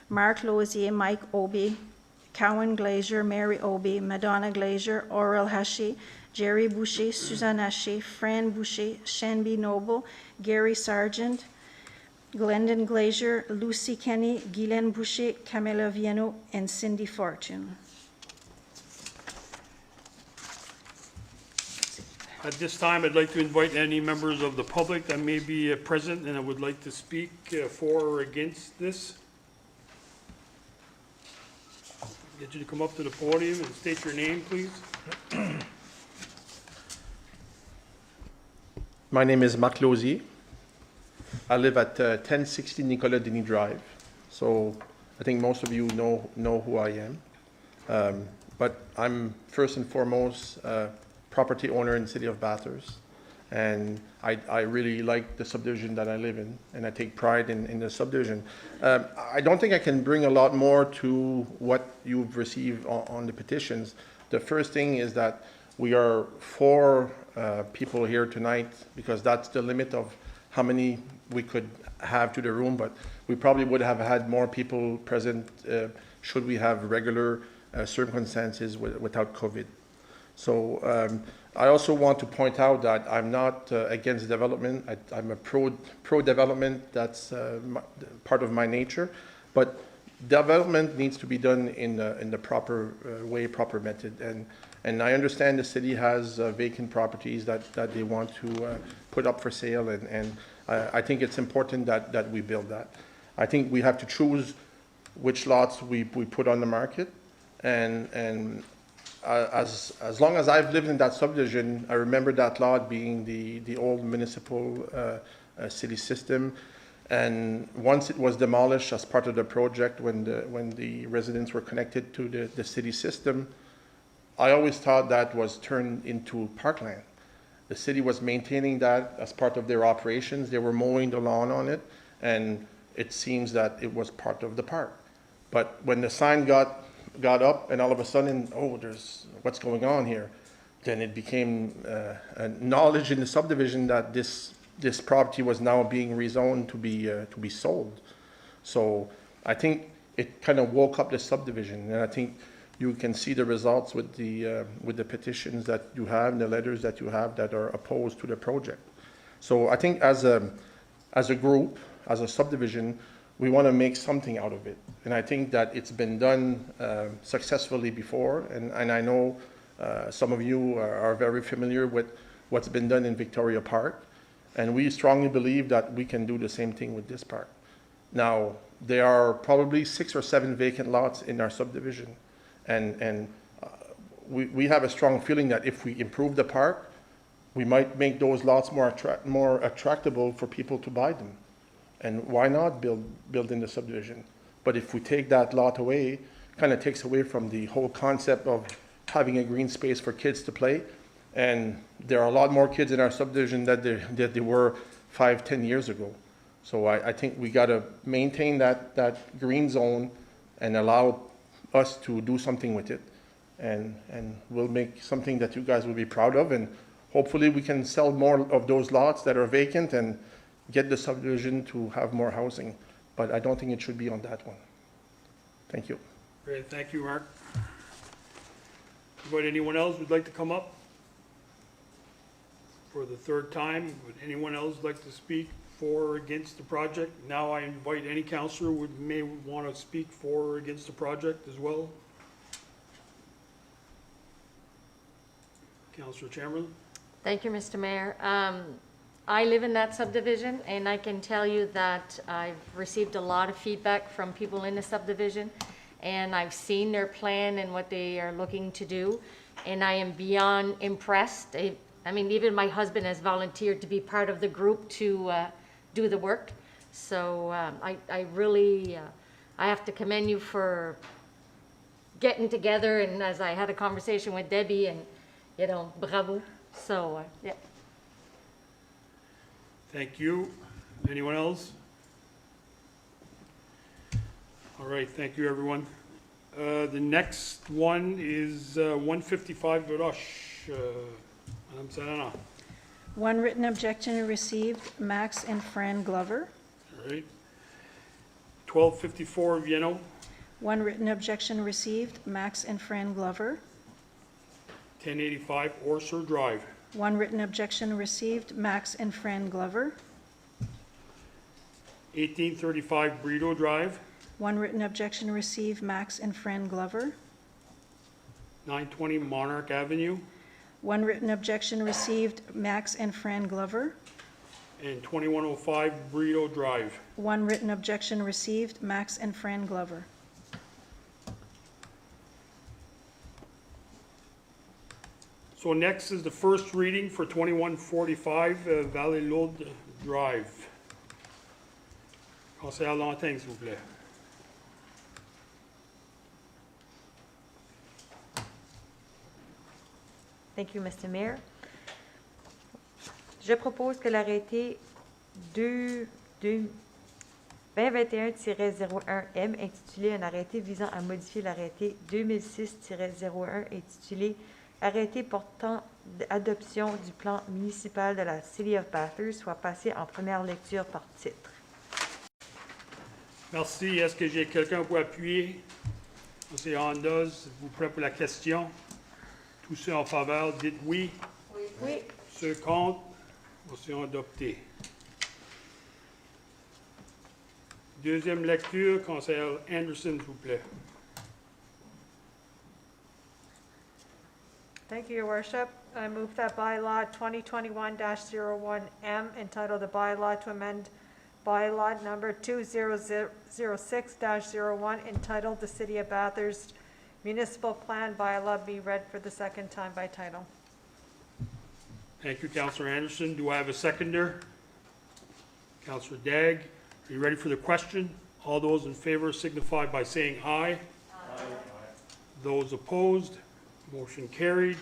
Marc Lausier, Mike Obi, Cowan Glazier, Mary Obi, Madonna Glazier, Aurel Haché, Jerry Boucher, Suzanne Haché, Fran Boucher, Shanby Noble, Gary Sargent, Glendon Glazier, Lucy Kenny, Guylaine Boucher, Camilla Viano, and Cindy Fortune. At this time, I'd like to invite any members of the public that may be present and would like to speak for or against this. Get you to come up to the podium and state your name, please. My name is Marc Lausier. I live at 1060 Nicolas Denis Drive. So I think most of you know who I am. But I'm first and foremost property owner in the city of Bathurst. And I really like the subdivision that I live in, and I take pride in the subdivision. I don't think I can bring a lot more to what you've received on the petitions. The first thing is that we are 4 people here tonight, because that's the limit of how many we could have to the room, but we probably would have had more people present should we have regular circumstances without COVID. So I also want to point out that I'm not against development. I'm a pro-development. That's part of my nature. But development needs to be done in the proper way, proper method. And I understand the city has vacant properties that they want to put up for sale, and I think it's important that we build that. I think we have to choose which lots we put on the market, and as long as I've lived in that subdivision, I remember that lot being the old municipal city system. And once it was demolished as part of the project, when the residents were connected to the city system, I always thought that was turned into parkland. The city was maintaining that as part of their operations. They were mowing the lawn on it, and it seems that it was part of the park. But when the sign got up, and all of a sudden, oh, there's what's going on here, then it became knowledge in the subdivision that this property was now being rezoned to be sold. So I think it kind of woke up the subdivision, and I think you can see the results with the petitions that you have and the letters that you have that are opposed to the project. So I think as a group, as a subdivision, we want to make something out of it. And I think that it's been done successfully before, and I know some of you are very familiar with what's been done in Victoria Park, and we strongly believe that we can do the same thing with this park. Now, there are probably 6 or 7 vacant lots in our subdivision, and we have a strong feeling that if we improve the park, we might make those lots more attractable for people to buy them. And why not build in the subdivision? But if we take that lot away, it kind of takes away from the whole concept of having a green space for kids to play. And there are a lot more kids in our subdivision than there were 5-10 years ago. So I think we got to maintain that green zone and allow us to do something with it. And we'll make something that you guys will be proud of. And hopefully we can sell more of those lots that are vacant and get the subdivision to have more housing. But I don't think it should be on that one. Thank you. Great, thank you, Mark. But anyone else would like to come up for the third time? Would anyone else like to speak for or against the project? Now I invite any councillor who may want to speak for or against the project as well. Councillor Chamberlain. Thank you, Mr. Mayor. I live in that subdivision, and I can tell you that I've received a lot of feedback from people in the subdivision, and I've seen their plan and what they are looking to do, and I am beyond impressed. I mean, even my husband has volunteered to be part of the group to do the work. So I really, I have to commend you for getting together, and as I had a conversation with Debbie, and, you know, bravo. So, yeah. Thank you. Anyone else? All right, thank you, everyone. The next one is 155 Rush. Madame Serena. One written objection received, Max and Fran Glover. All right. 1254 Vienno. One written objection received, Max and Fran Glover. 1085 Orser Drive. One written objection received, Max and Fran Glover. 1835 Brito Drive. One written objection received, Max and Fran Glover. 920 Monarch Avenue. One written objection received, Max and Fran Glover. And 2105 Brito Drive. One written objection received, Max and Fran Glover. So next is the first reading for 2145 Valley Lode Drive. Conseil Lantin, s'il vous plaît. Thank you, Mr. Mayor. Je propose que l'arrêté 2021-01M intitulé un arrêté visant à modifier l'arrêté 2006-01 intitulé Arrêté portant adoption du plan municipal de la City of Bathurst soit passé en première lecture par titre. Merci. Est-ce que j'ai quelqu'un pour appuyer? C'est Andos, vous prêt pour la question? Tous ceux en faveur, dites oui. Oui. Ceux contre, motion adoptée. Deuxième lecture, conseiller Anderson, s'il vous plaît. Thank you, Your Worship. I move that bylaw 2021-01M entitled a bylaw to amend bylaw number 2006-01 entitled the City of Bathurst Municipal Plan bylaw be read for the second time by title. Thank you, Councillor Anderson. Do I have a seconder? Councillor Dagg, are you ready for the question? All those in favor signify by saying aye. Aye. Those opposed, motion carried.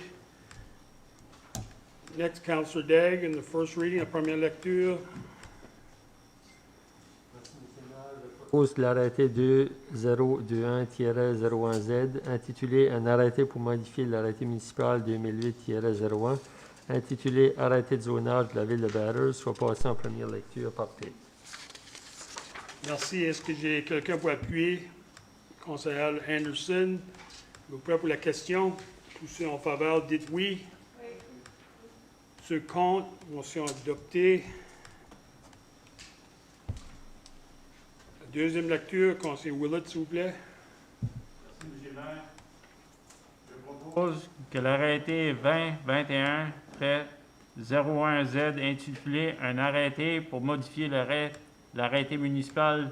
Next, Councillor Dagg, in the first reading, la première lecture. Propose l'arrêté 2021-01Z intitulé Un arrêté pour modifier l'arrêté municipal 2008-01 intitulé Arrêté de zonage de la ville de Bathurst soit passé en première lecture par titre. Merci. Est-ce que j'ai quelqu'un pour appuyer? Conseiller Anderson, vous prêt pour la question? Tous ceux en faveur, dites oui. Oui. Ceux contre, motion adoptée. La deuxième lecture, conseiller Willett, s'il vous plaît. Merci, M. le maire. Je propose que l'arrêté 2021-01Z intitulé Un arrêté pour modifier l'arrêté municipal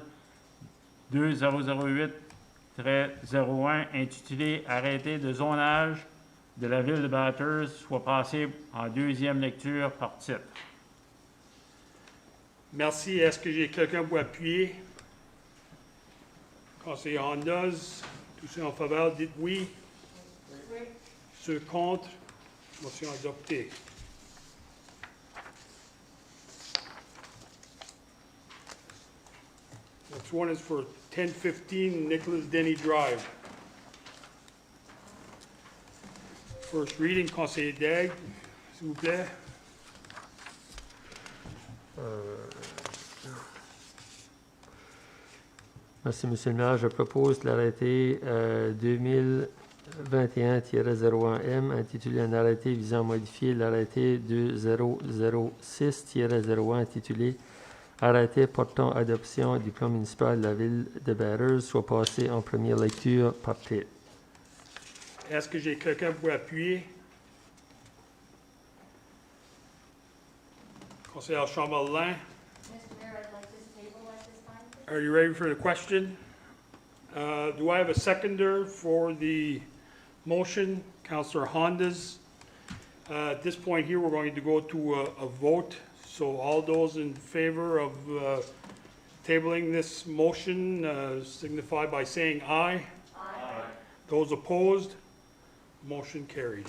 2008-01 intitulé Arrêté de zonage de la ville de Bathurst soit passé en deuxième lecture par titre. Merci. Est-ce que j'ai quelqu'un pour appuyer? Conseiller Hondas, tous ceux en faveur, dites oui. Oui. Ceux contre, motion adoptée. Next one is for 1015 Nicholas Denny Drive. First reading, conseiller Dagg, s'il vous plaît. Merci, M. le maire. Je propose l'arrêté 2021-01M intitulé Un arrêté visant à modifier l'arrêté 2006-01 intitulé Arrêté portant adoption du plan municipal de la ville de Bathurst soit passé en première lecture par titre. Est-ce que j'ai quelqu'un pour appuyer? Conseiller Chamberlain. Are you ready for the question? Do I have a seconder for the motion? Councillor Hondas. At this point here, we're going to go to a vote. So all those in favor of tabling this motion signify by saying aye. Aye. Those opposed, motion carried.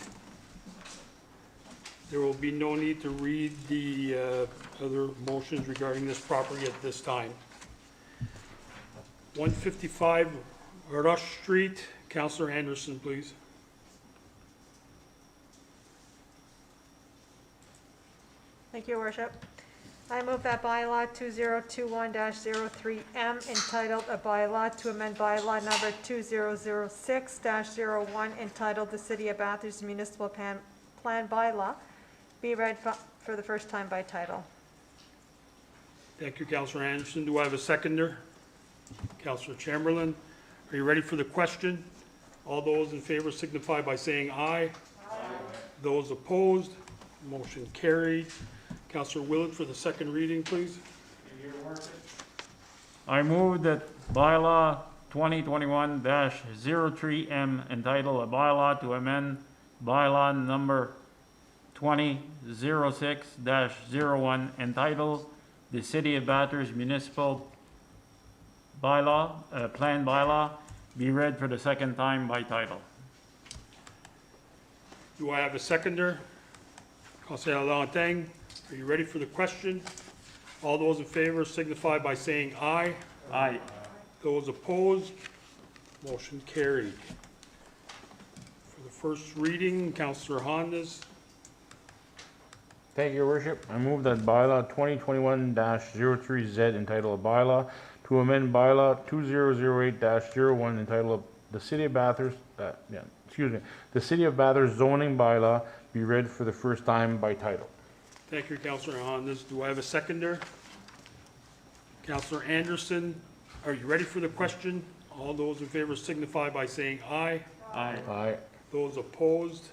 There will be no need to read the other motions regarding this property at this time. 155 Rush Street, Councillor Anderson, please. Thank you, Your Worship. I move that bylaw 2021-03M entitled a bylaw to amend bylaw number 2006-01 entitled the City of Bathurst Municipal Plan bylaw be read for the first time by title. Thank you, Councillor Anderson. Do I have a seconder? Councillor Chamberlain. Are you ready for the question? All those in favor signify by saying aye. Aye. Those opposed, motion carried. Councillor Willett for the second reading, please. I move that bylaw 2021-03M entitled a bylaw to amend bylaw number 2006-01 entitled the City of Bathurst Municipal Plan bylaw be read for the second time by title. Do I have a seconder? Councillor Lanting, are you ready for the question? All those in favor signify by saying aye. Aye. Those opposed, motion carried. For the first reading, Councillor Hondas. Thank you, Your Worship. I move that bylaw 2021-03Z entitled a bylaw to amend bylaw 2008-01 entitled the City of Bathurst, the City of Bathurst zoning bylaw be read for the first time by title. Thank you, Councillor Hondas. Do I have a seconder? Councillor Anderson, are you ready for the question? All those in favor signify by saying aye. Aye. Aye. Those opposed,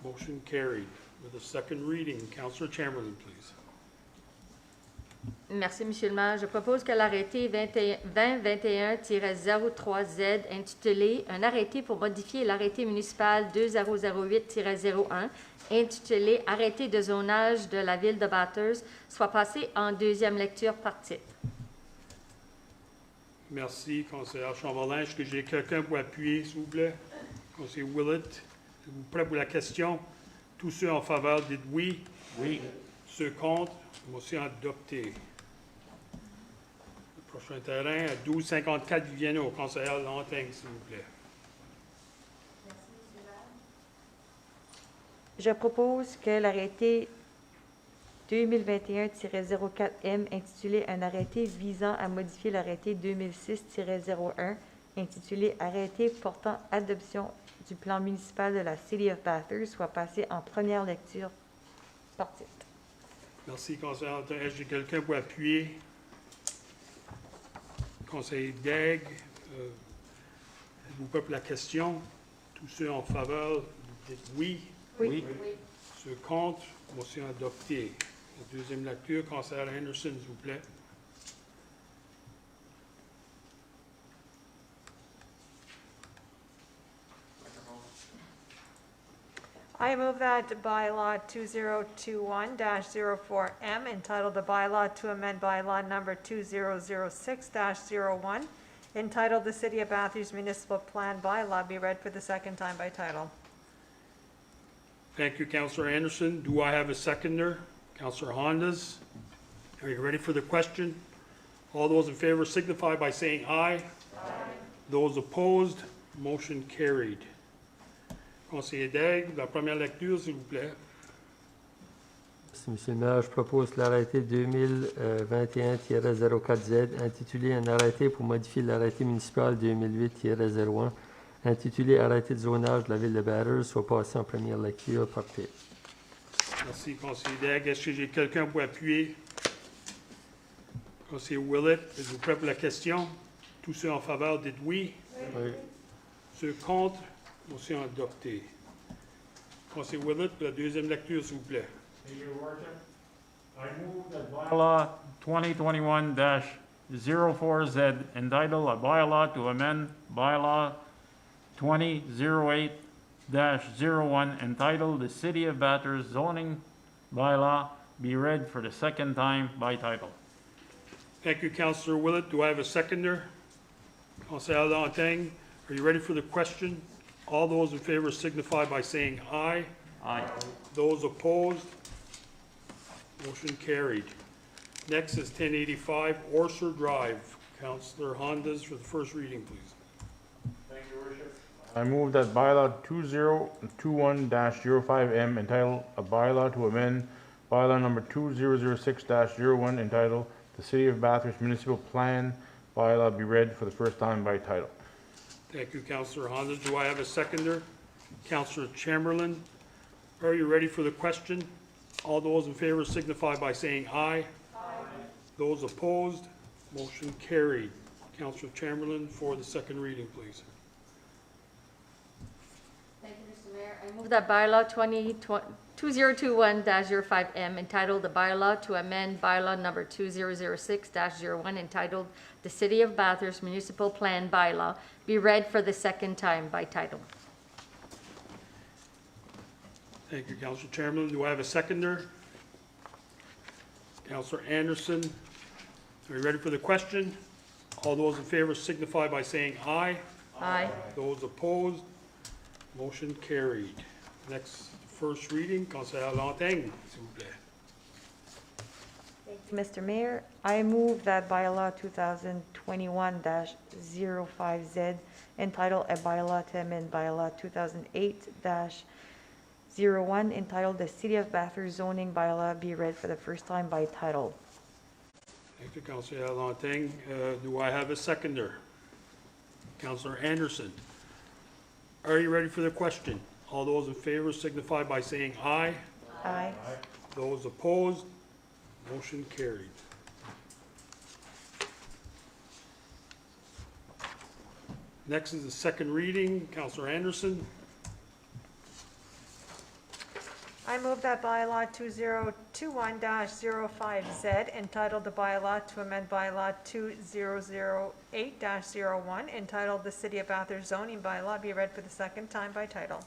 motion carried. With a second reading, Councillor Chamberlain, please. Merci, Monsieur le maire. Je propose que l'arrêté 2021-03Z intitulé « Un arrêté pour modifier l'arrêté municipal 2008-01 intitulé « Arrêté de zonage de la ville de Bathurst » soit passé en deuxième lecture par titre. Merci, conseillère Chamberlain. Est-ce que j'ai quelqu'un pour appuyer, s'il vous plaît? Conseiller Willett, êtes-vous prêt pour la question? Tous ceux en faveur, dites oui. Oui. Ceux contre, motion adoptée. Le prochain terrain, à 1254 Viviano, conseillère Lanting, s'il vous plaît. Je propose que l'arrêté 2021-04M intitulé « Un arrêté visant à modifier l'arrêté 2006-01 intitulé « Arrêté portant adoption du plan municipal de la City of Bathurst » soit passé en première lecture par titre. Merci, conseiller Lanting. Est-ce que j'ai quelqu'un pour appuyer? Conseiller Daigle, êtes-vous prêt pour la question? Tous ceux en faveur, dites oui. Oui. Ceux contre, motion adoptée. La deuxième lecture, conseillère Anderson, s'il vous plaît. I move that bylaw 2021-04M entitled the bylaw to amend bylaw number 2006-01 entitled the City of Bathurst Municipal Plan Bylaw be read for the second time by title. Thank you, Councillor Anderson. Do I have a seconder? Councillor Hondas, are you ready for the question? All those in favor signify by saying aye. Aye. Those opposed, motion carried. Conseiller Daigle, la première lecture, s'il vous plaît. Merci, Monsieur le maire. Je propose que l'arrêté 2021-04Z intitulé « Un arrêté pour modifier l'arrêté municipal 2008-01 intitulé « Arrêté de zonage de la ville de Bathurst » soit passé en première lecture par titre. Merci, conseiller Daigle. Est-ce que j'ai quelqu'un pour appuyer? Conseiller Willett, êtes-vous prêt pour la question? Tous ceux en faveur, dites oui. Oui. Ceux contre, motion adoptée. Conseiller Willett, pour la deuxième lecture, s'il vous plaît. Your Worship, I move that bylaw 2021-04Z entitled a bylaw to amend bylaw 2008-01 entitled the City of Bathurst zoning bylaw be read for the second time by title. Thank you, Councillor Willett. Do I have a seconder? Conseiller Lanting, are you ready for the question? All those in favor signify by saying aye. Aye. Those opposed, motion carried. Next is 1085 Orser Drive. Councillor Hondas for the first reading, please. Thank you, Worship. I move that bylaw 2021-05M entitled a bylaw to amend bylaw number 2006-01 entitled the City of Bathurst Municipal Plan bylaw be read for the first time by title. Thank you, Councillor Hondas. Do I have a seconder? Councillor Chamberlain, are you ready for the question? All those in favor signify by saying aye. Aye. Those opposed, motion carried. Councillor Chamberlain for the second reading, please. Thank you, Mr. Mayor. I move that bylaw 2021-05M entitled the bylaw to amend bylaw number 2006-01 entitled the City of Bathurst Municipal Plan Bylaw be read for the second time by title. Thank you, Councillor Chamberlain. Do I have a seconder? Councillor Anderson, are you ready for the question? All those in favor signify by saying aye. Aye. Those opposed, motion carried. Next, first reading, Conseiller Lanting, s'il vous plaît. Thank you, Mr. Mayor. I move that bylaw 2021-05Z entitled a bylaw to amend bylaw 2008-01 entitled the City of Bathurst zoning bylaw be read for the first time by title. Thank you, Councillor Lanting. Do I have a seconder? Councillor Anderson. Are you ready for the question? All those in favor signify by saying aye. Aye. Those opposed, motion carried. Next is the second reading. Councillor Anderson. I move that bylaw 2021-05Z, entitled the bylaw to amend bylaw 2008-01, entitled the City of Bathurst zoning bylaw, be read for the second time by title.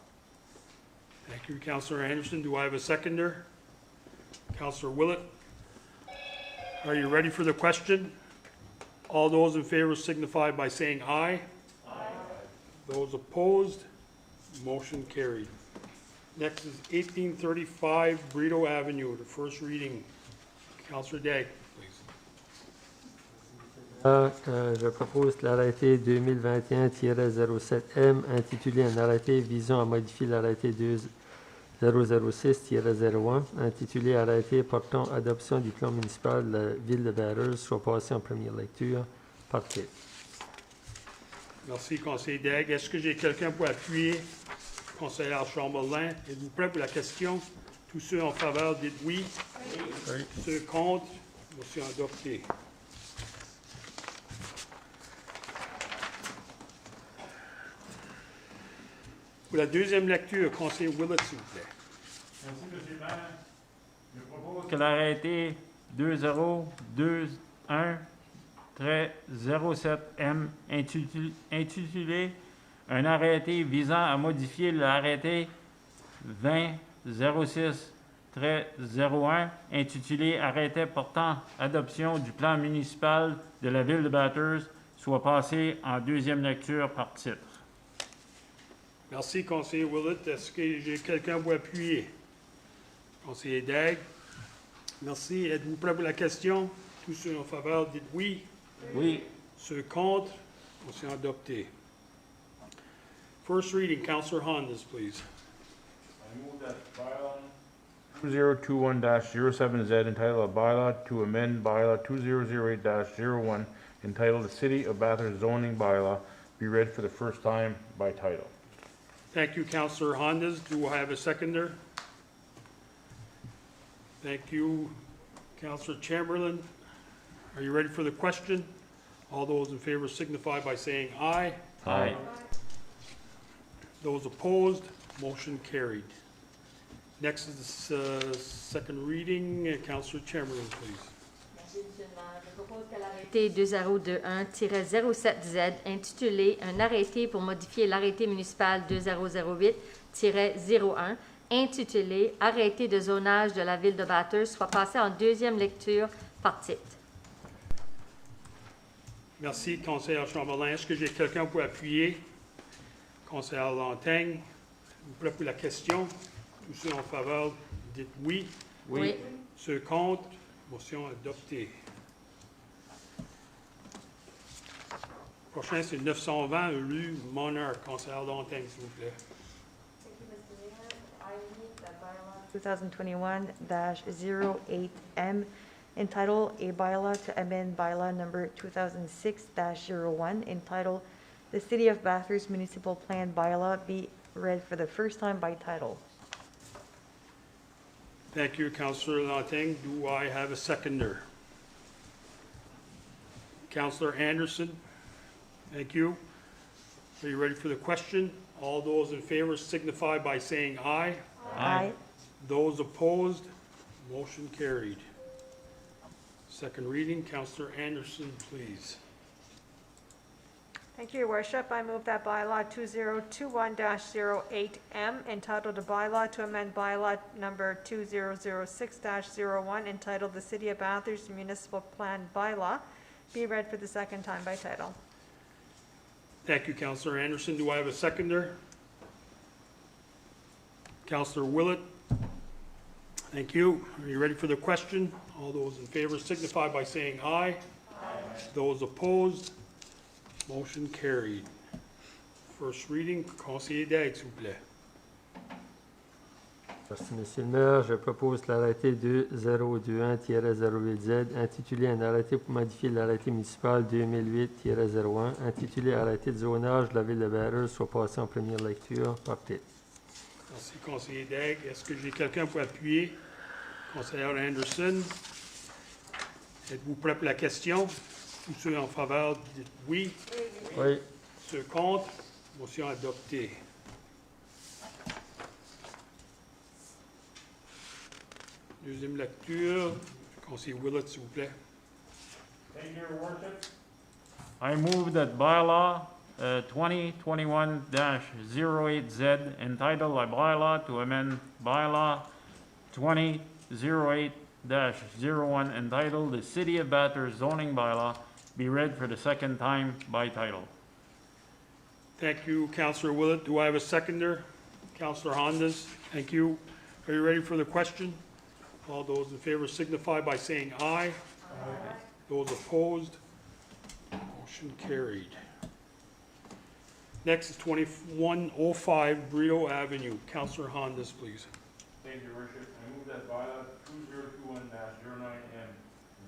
Thank you, Councillor Anderson. Do I have a seconder? Councillor Willett. Are you ready for the question? All those in favor signify by saying aye. Aye. Those opposed, motion carried. Next is 1835 Brito Avenue, the first reading. Councillor Day, please. Je propose que l'arrêté 2021-07M, intitulé un arrêté visant à modifier l'arrêté 2006-01, intitulé arrêté portant adoption du plan municipal de la ville de Bathurst, soit passé en première lecture par titre. Merci, conseiller Daigle. Est-ce que j'ai quelqu'un pour appuyer? Conseiller Chamberlain, êtes-vous prêt pour la question? Tous ceux en faveur, dites oui. Oui. Ceux contre, motion adoptée. Pour la deuxième lecture, conseiller Willett, s'il vous plaît. Merci, M. le maire. Je propose que l'arrêté 2021-07M intitulé un arrêté visant à modifier l'arrêté 2006-01 intitulé arrêté portant adoption du plan municipal de la ville de Bathurst soit passé en deuxième lecture par titre. Merci, conseiller Willett. Est-ce que j'ai quelqu'un pour appuyer? Conseiller Daigle. Merci. Êtes-vous prêt pour la question? Tous ceux en faveur, dites oui. Oui. Ceux contre, motion adoptée. First reading, Councillor Hondas, please. I move that bylaw 2021-07Z, entitled a bylaw to amend bylaw 2008-01, entitled the City of Bathurst zoning bylaw, be read for the first time by title. Thank you, Councillor Hondas. Do I have a seconder? Thank you, Councillor Chamberlain. Are you ready for the question? All those in favor signify by saying aye. Aye. Those opposed, motion carried. Next is the second reading. Councillor Chamberlain, please. Merci, Monsieur le maire. Je propose que l'arrêté 2021-07Z, intitulé un arrêté pour modifier l'arrêté municipal 2008-01, intitulé arrêté de zonage de la ville de Bathurst, soit passé en deuxième lecture par titre. Merci, conseillère Chamberlain. Est-ce que j'ai quelqu'un pour appuyer? Conseillère Lantaigne, vous prêt pour la question? Tous ceux en faveur, dites oui. Oui. Ceux contre, motion adoptée. Prochain, c'est 920 rue Monarch. Conseillère Lantaigne, s'il vous plaît. 2021-08M, entitled a bylaw to amend bylaw number 2006-01, entitled the City of Bathurst Municipal Plan Bylaw, be read for the first time by title. Thank you, Councillor Lantaigne. Do I have a seconder? Councillor Anderson. Thank you. Are you ready for the question? All those in favor signify by saying aye. Aye. Those opposed, motion carried. Second reading, Councillor Anderson, please. Thank you, Your Worship. I move that bylaw 2021-08M, entitled a bylaw to amend bylaw number 2006-01, entitled the City of Bathurst Municipal Plan Bylaw, be read for the second time by title. Thank you, Councillor Anderson. Do I have a seconder? Councillor Willett. Thank you. Are you ready for the question? All those in favor signify by saying aye. Aye. Those opposed, motion carried. First reading, conseiller Daigle, s'il vous plaît. Merci, Monsieur le maire. Je propose l'arrêté 2021-08Z intitulé Un arrêté pour modifier l'arrêté municipal 2008-01 intitulé Arrêté de zonage de la ville de Bathurst soit passé en première lecture par titre. Merci, conseiller Daigle. Est-ce que j'ai quelqu'un pour appuyer? Conseillère Anderson. Êtes-vous prêt pour la question? Tous ceux en faveur, dites oui. Oui. Ceux contre, motion adoptée. Deuxième lecture, conseiller Willett, s'il vous plaît. Thank you, Your Worship. I move that bylaw 2021-08Z entitled a bylaw to amend bylaw 2008-01 entitled the City of Bathurst zoning bylaw be read for the second time by title. Thank you, Councillor Willett. Do I have a seconder? Councillor Hondas, thank you. Are you ready for the question? All those in favor signify by saying aye. Aye. Those opposed, motion carried. Next is 2105 Brito Avenue. Councillor Hondas, please. Thank you, Your Worship. I move that bylaw 2021-09M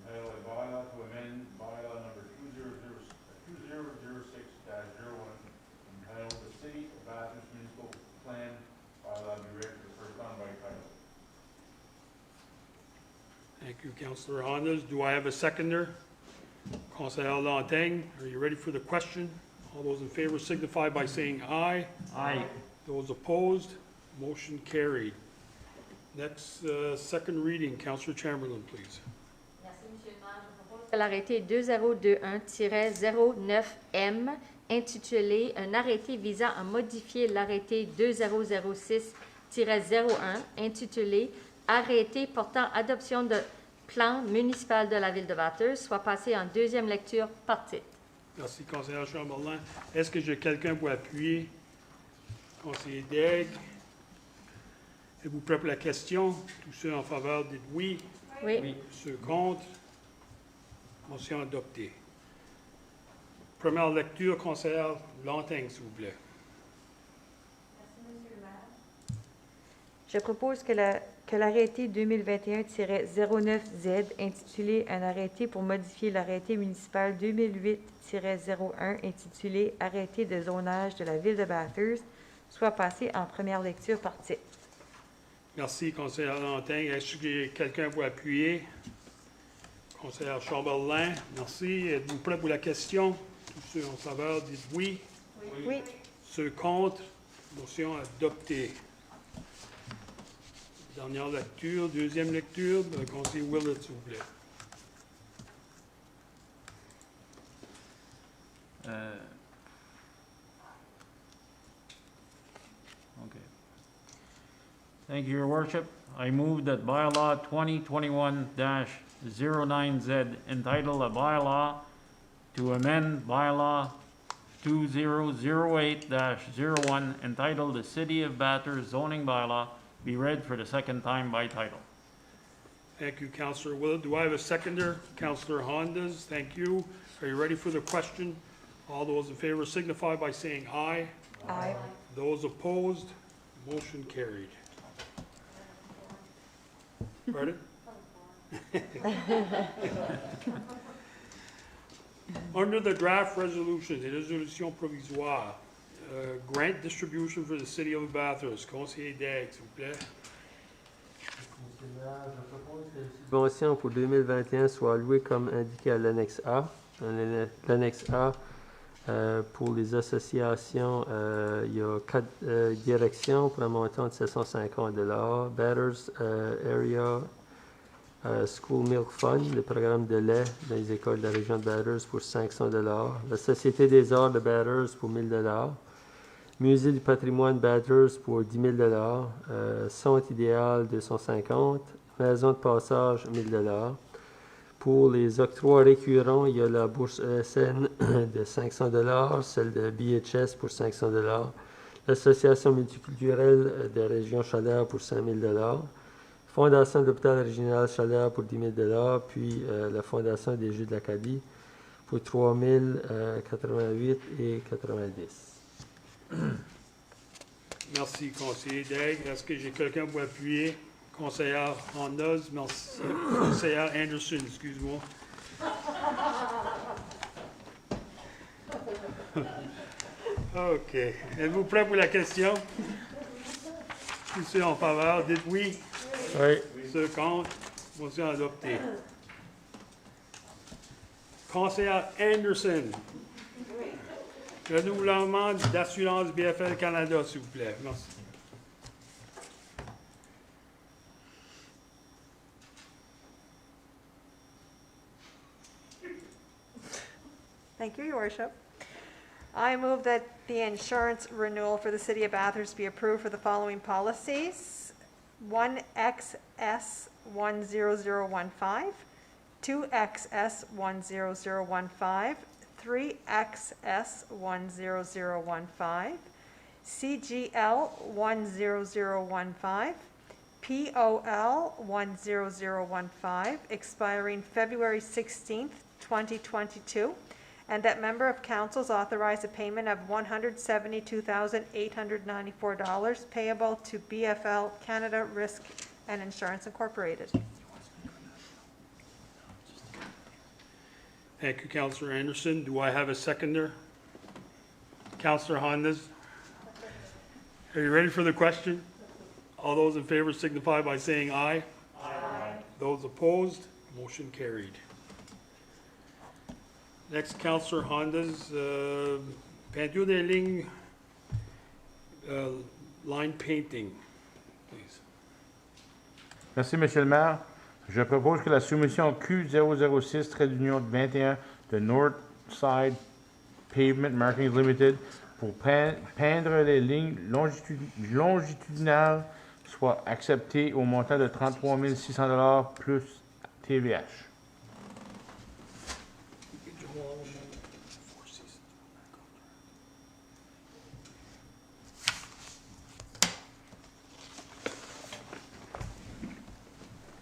entitled a bylaw to amend bylaw number 2006-01 entitled the City of Bathurst Municipal Plan bylaw be read for the first time by title. Thank you, Councillor Hondas. Do I have a seconder? Conseiller Lantaigne, are you ready for the question? All those in favor signify by saying aye. Aye. Those opposed, motion carried. Next, second reading, Councillor Chamberlain, please. Merci, Monsieur le maire. Je propose que l'arrêté 2021-09M intitulé Un arrêté visant à modifier l'arrêté 2006-01 intitulé Arrêté portant adoption de plan municipal de la ville de Bathurst soit passé en deuxième lecture par titre. Merci, conseiller Chamberlain. Est-ce que j'ai quelqu'un pour appuyer? Conseiller Daigle. Êtes-vous prêt pour la question? Tous ceux en faveur, dites oui. Oui. Ceux contre, motion adoptée. Première lecture, conseillère Lantaigne, s'il vous plaît. Je propose que l'arrêté 2021-09Z intitulé Un arrêté pour modifier l'arrêté municipal 2008-01 intitulé Arrêté de zonage de la ville de Bathurst soit passé en première lecture par titre. Merci, conseillère Lantaigne. Est-ce que j'ai quelqu'un pour appuyer? Conseillère Chamberlain, merci. Êtes-vous prêt pour la question? Tous ceux en faveur, dites oui. Oui. Ceux contre, motion adoptée. Dernière lecture, deuxième lecture, le conseiller Willett, s'il vous plaît. Okay. Thank you, Your Worship. I move that bylaw 2021-09Z entitled a bylaw to amend bylaw 2008-01 entitled the City of Bathurst zoning bylaw be read for the second time by title. Thank you, Councillor Willett. Do I have a seconder? Councillor Hondas, thank you. Are you ready for the question? All those in favor signify by saying aye. Aye. Those opposed, motion carried. Pardon? Under the draft resolutions, les résolutions provisoires, grant distribution for the city of Bathurst. Conseiller Daigle, s'il vous plaît. Je propose que les subventions pour 2021 soient allouées comme indiqué à l'annexe A. L'annexe A, pour les associations, il y a 4 directions pour un montant de 750 $. Bathurst Area School Milk Fund, le programme de lait dans les écoles de la région de Bathurst pour 500 $. La Société des arts de Bathurst pour 1 000 $. Musée du patrimoine Bathurst pour 10 000 $. Centre idéal 250 $. Maison de passage 1 000 $. Pour les octrois récurrents, il y a la bourse ESN de 500 $, celle de BHS pour 500 $, l'Association multiculturelle de région Chaleur pour 5 000 $, Fondation de l'hôpital régional Chaleur pour 10 000 $, puis la Fondation des Jeux de l'Acadie pour 3 088 et 90. Merci, conseiller Daigle. Est-ce que j'ai quelqu'un pour appuyer? Conseillère Hondas, merci. Conseillère Anderson, excuse-moi. OK. Êtes-vous prêt pour la question? Tous ceux en faveur, dites oui. Oui. Ceux contre, motion adoptée. Conseillère Anderson. Renouvellement d'assurance BFL Canada, s'il vous plaît. Merci. Thank you, Your Worship. I move that the insurance renewal for the City of Bathurst be approved for the following policies: 1XS10015, 2XS10015, 3XS10015, CGL10015, POL10015, expiring February 16th, 2022, and that member of council's authorize a payment of $172,894 payable to BFL Canada Risk and Insurance Incorporated. Thank you, Councillor Anderson. Do I have a seconder? Councillor Hondas. Are you ready for the question? All those in favor signify by saying aye. Aye. Those opposed, motion carried. Next, Councillor Hondas, peinture des lignes, line painting, please. Merci, Monsieur le maire. Je propose que la soumission Q006 trait d'union 21 de Northside Pavement Markings Limited pour peindre les lignes longitudinales soit acceptée au montant de 33 600 $ plus TVH.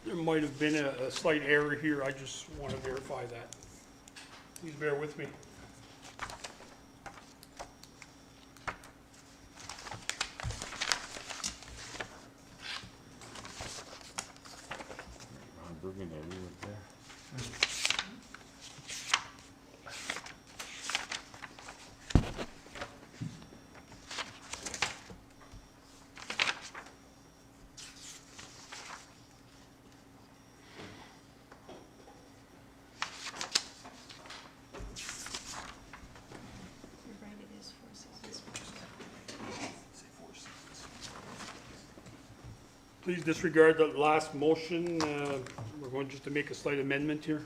There might have been a slight error here. I just want to verify that. Please bear with me. Please disregard the last motion. We're going just to make a slight amendment here.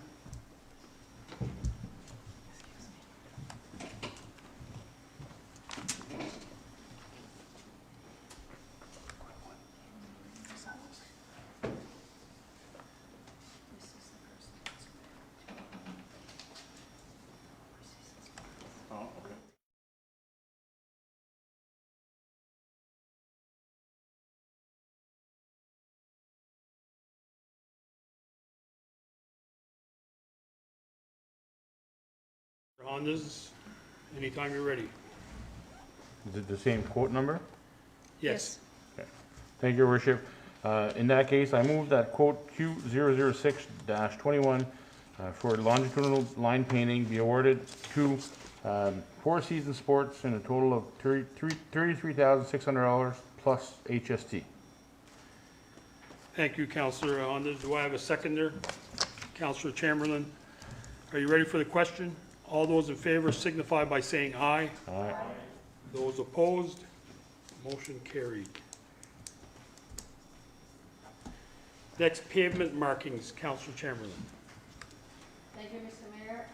Hondas, anytime you're ready. Is it the same quote number? Yes. Okay. Thank you, Your Worship. In that case, I move that quote Q006-21 for longitudinal line painting be awarded to Four Seasons Sports in a total of $33,600 plus HST. Thank you, Councillor Hondas. Do I have a seconder? Councillor Chamberlain. Are you ready for the question? All those in favor signify by saying aye. Aye. Those opposed, motion carried. Next, pavement markings, Councillor Chamberlain. Thank you, Mr. Mayor.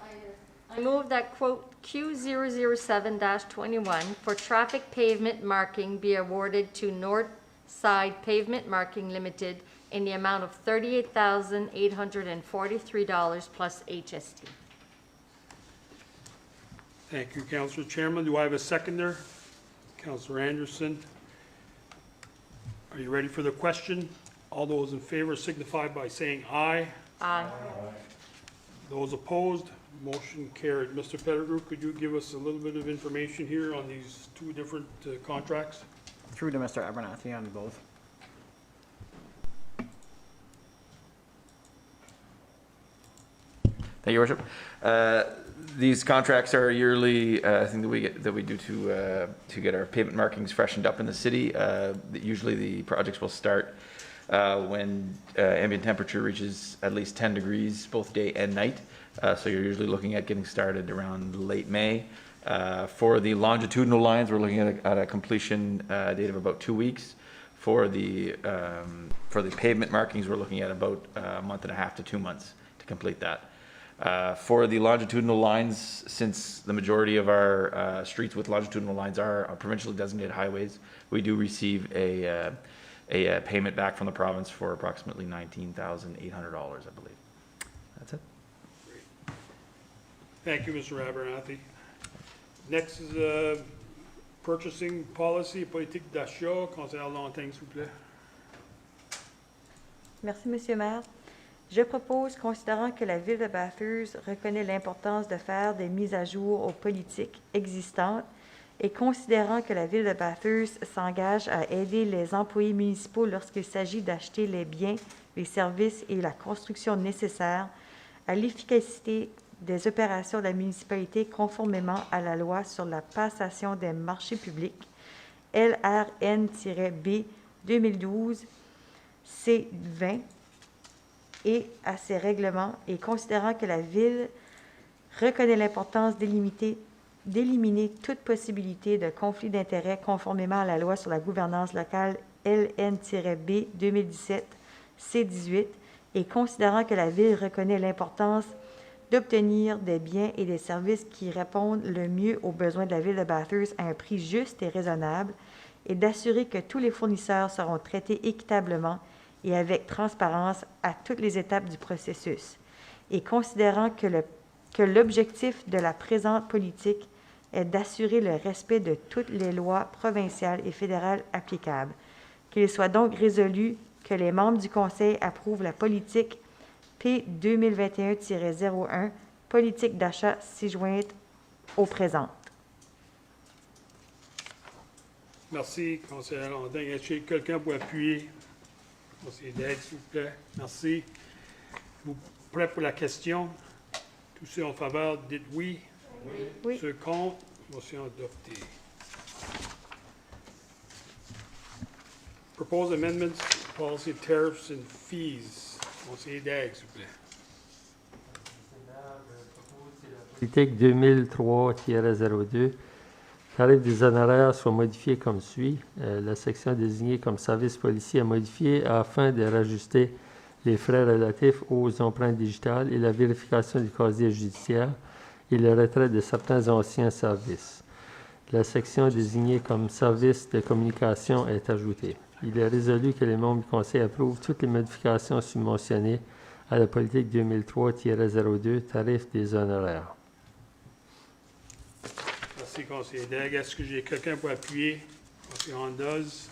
I move that quote Q007-21 for traffic pavement marking be awarded to Northside Pavement Marking Limited in the amount of $38,843 plus HST. Thank you, Councillor Chairman. Do I have a seconder? Councillor Anderson. Are you ready for the question? All those in favor signify by saying aye. Aye. Those opposed, motion carried. Mr. Pettigrew, could you give us a little bit of information here on these two different contracts? through to Mr. Abernathy on both. Thank you, Your Worship. These contracts are a yearly thing that we do to get our pavement markings freshened up in the city. Usually the projects will start when ambient temperature reaches at least 10 degrees both day and night. So you're usually looking at getting started around late May. For the longitudinal lines, we're looking at a completion date of about 2 weeks. For the pavement markings, we're looking at about a month and a half to 2 months to complete that. For the longitudinal lines, since the majority of our streets with longitudinal lines are provincially designated highways, we do receive a payment back from the province for approximately $19,800, I believe. That's it. Thank you, Mr. Abernathy. Next is purchasing policy, politique d'achat. Conseiller Lantin, s'il vous plaît. Merci, Monsieur le maire. Je propose, considérant que la Ville de Bathurst reconnaît l'importance de faire des mises à jour aux politiques existantes et considérant que la Ville de Bathurst s'engage à aider les employés municipaux lorsqu'il s'agit d'acheter les biens, les services et la construction nécessaires à l'efficacité des opérations de la municipalité conformément à la loi sur la passation des marchés publics, LRN-B 2012 C20, et à ses règlements, et considérant que la Ville reconnaît l'importance d'éliminer toute possibilité de conflit d'intérêts conformément à la loi sur la gouvernance locale LN-B 2017 C18, et considérant que la Ville reconnaît l'importance d'obtenir des biens et des services qui répondent le mieux aux besoins de la Ville de Bathurst à un prix juste et raisonnable, et d'assurer que tous les fournisseurs seront traités équitablement et avec transparence à toutes les étapes du processus, et considérant que l'objectif de la présente politique est d'assurer le respect de toutes les lois provinciales et fédérales applicables, qu'il soit donc résolu que les membres du Conseil approuvent la politique P 2021-01, politique d'achat ci-jointe aux présentes. Merci, conseiller Landin. Est-ce que quelqu'un pour appuyer? Conseiller d'aide, s'il vous plaît. Merci. Vous prêts pour la question? Tous ceux en faveur, dites oui. Oui. Ceux contre, motion adoptée. Proposed amendments, policy tariffs and fees. Conseiller d'aide, s'il vous plaît. Politique 2003-02, tarif des honoraires soit modifié comme suit. La section désignée comme service policier est modifiée afin de rajuster les frais relatifs aux empreintes digitales et la vérification du casier judiciaire et le retrait de certains anciens services. La section désignée comme service de communication est ajoutée. Il est résolu que les membres du Conseil approuvent toutes les modifications submentionnées à la politique 2003-02, tarif des honoraires. Merci, conseiller Degg. Est-ce que j'ai quelqu'un pour appuyer? Conseiller Andoz.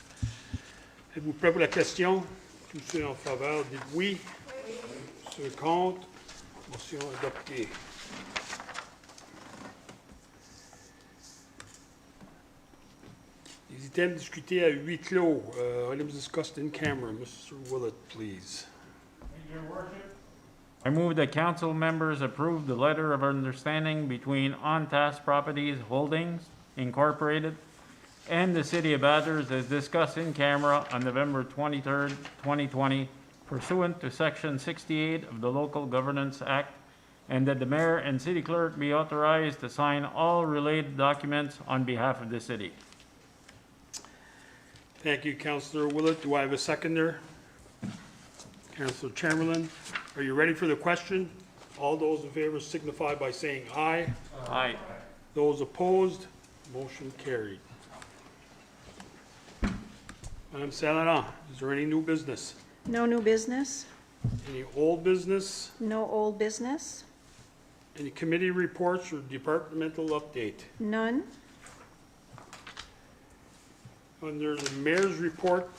Êtes-vous prêt pour la question? Tous ceux en faveur, dites oui. Ceux contre, motion adoptée. Les items discutés à huis clos. Items discussed in camera. Mr. Willett, please. Your Worship. I move that council members approve the letter of understanding between On-Task Properties Holdings Incorporated and the City of Bathurst as discussed in camera on November 23rd, 2020, pursuant to Section 68 of the Local Governance Act, and that the mayor and city clerk be authorized to sign all related documents on behalf of the city. Thank you, Councillor Willett. Do I have a seconder? Councillor Chamberlain, are you ready for the question? All those in favor signify by saying aye. Aye. Those opposed, motion carried. Madam Saladin, is there any new business? No new business, Any old business? no old business, Any committee reports or departmental update? none. Under the mayor's report,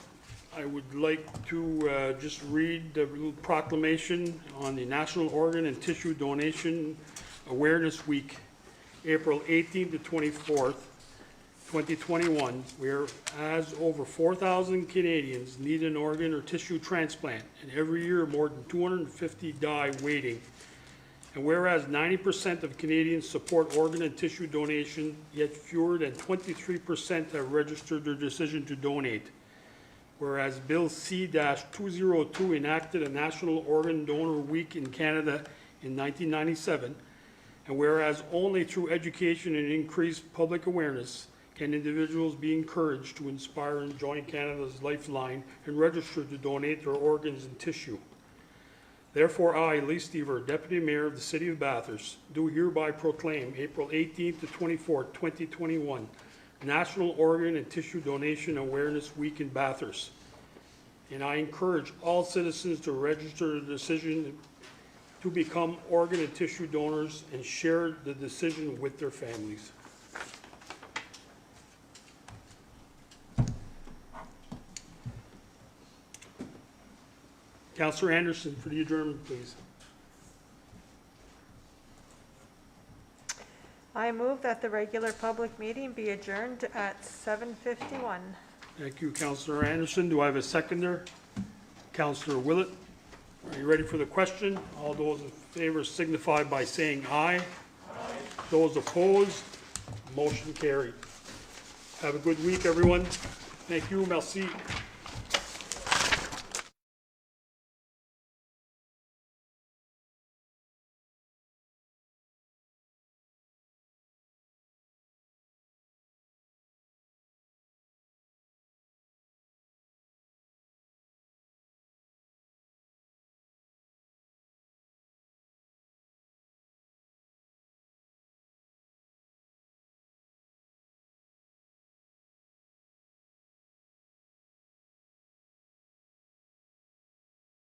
I would like to just read the little proclamation on the National Organ and Tissue Donation Awareness Week, April 18th to 24th, 2021, whereas over 4,000 Canadians need an organ or tissue transplant, and every year more than 250 die waiting. And whereas 90% of Canadians support organ and tissue donation, yet fewer than 23% have registered their decision to donate. Whereas Bill C-202 enacted a National Organ Donor Week in Canada in 1997, and whereas only through education and increased public awareness can individuals be encouraged to inspire and join Canada's Lifeline and register to donate their organs and tissue. Therefore, I, Lee Stever, Deputy Mayor of the City of Bathurst, do hereby proclaim April 18th to 24th, 2021, National Organ and Tissue Donation Awareness Week in Bathurst. And I encourage all citizens to register the decision to become organ and tissue donors and share the decision with their families. Councillor Anderson for the adjournment, please. I move that the regular public meeting be adjourned at 7:51. Thank you, Councillor Anderson. Do I have a seconder? Councillor Willett, are you ready for the question? All those in favor signify by saying aye. Aye. Those opposed, motion carried. Have a good week, everyone. Thank you. Merci.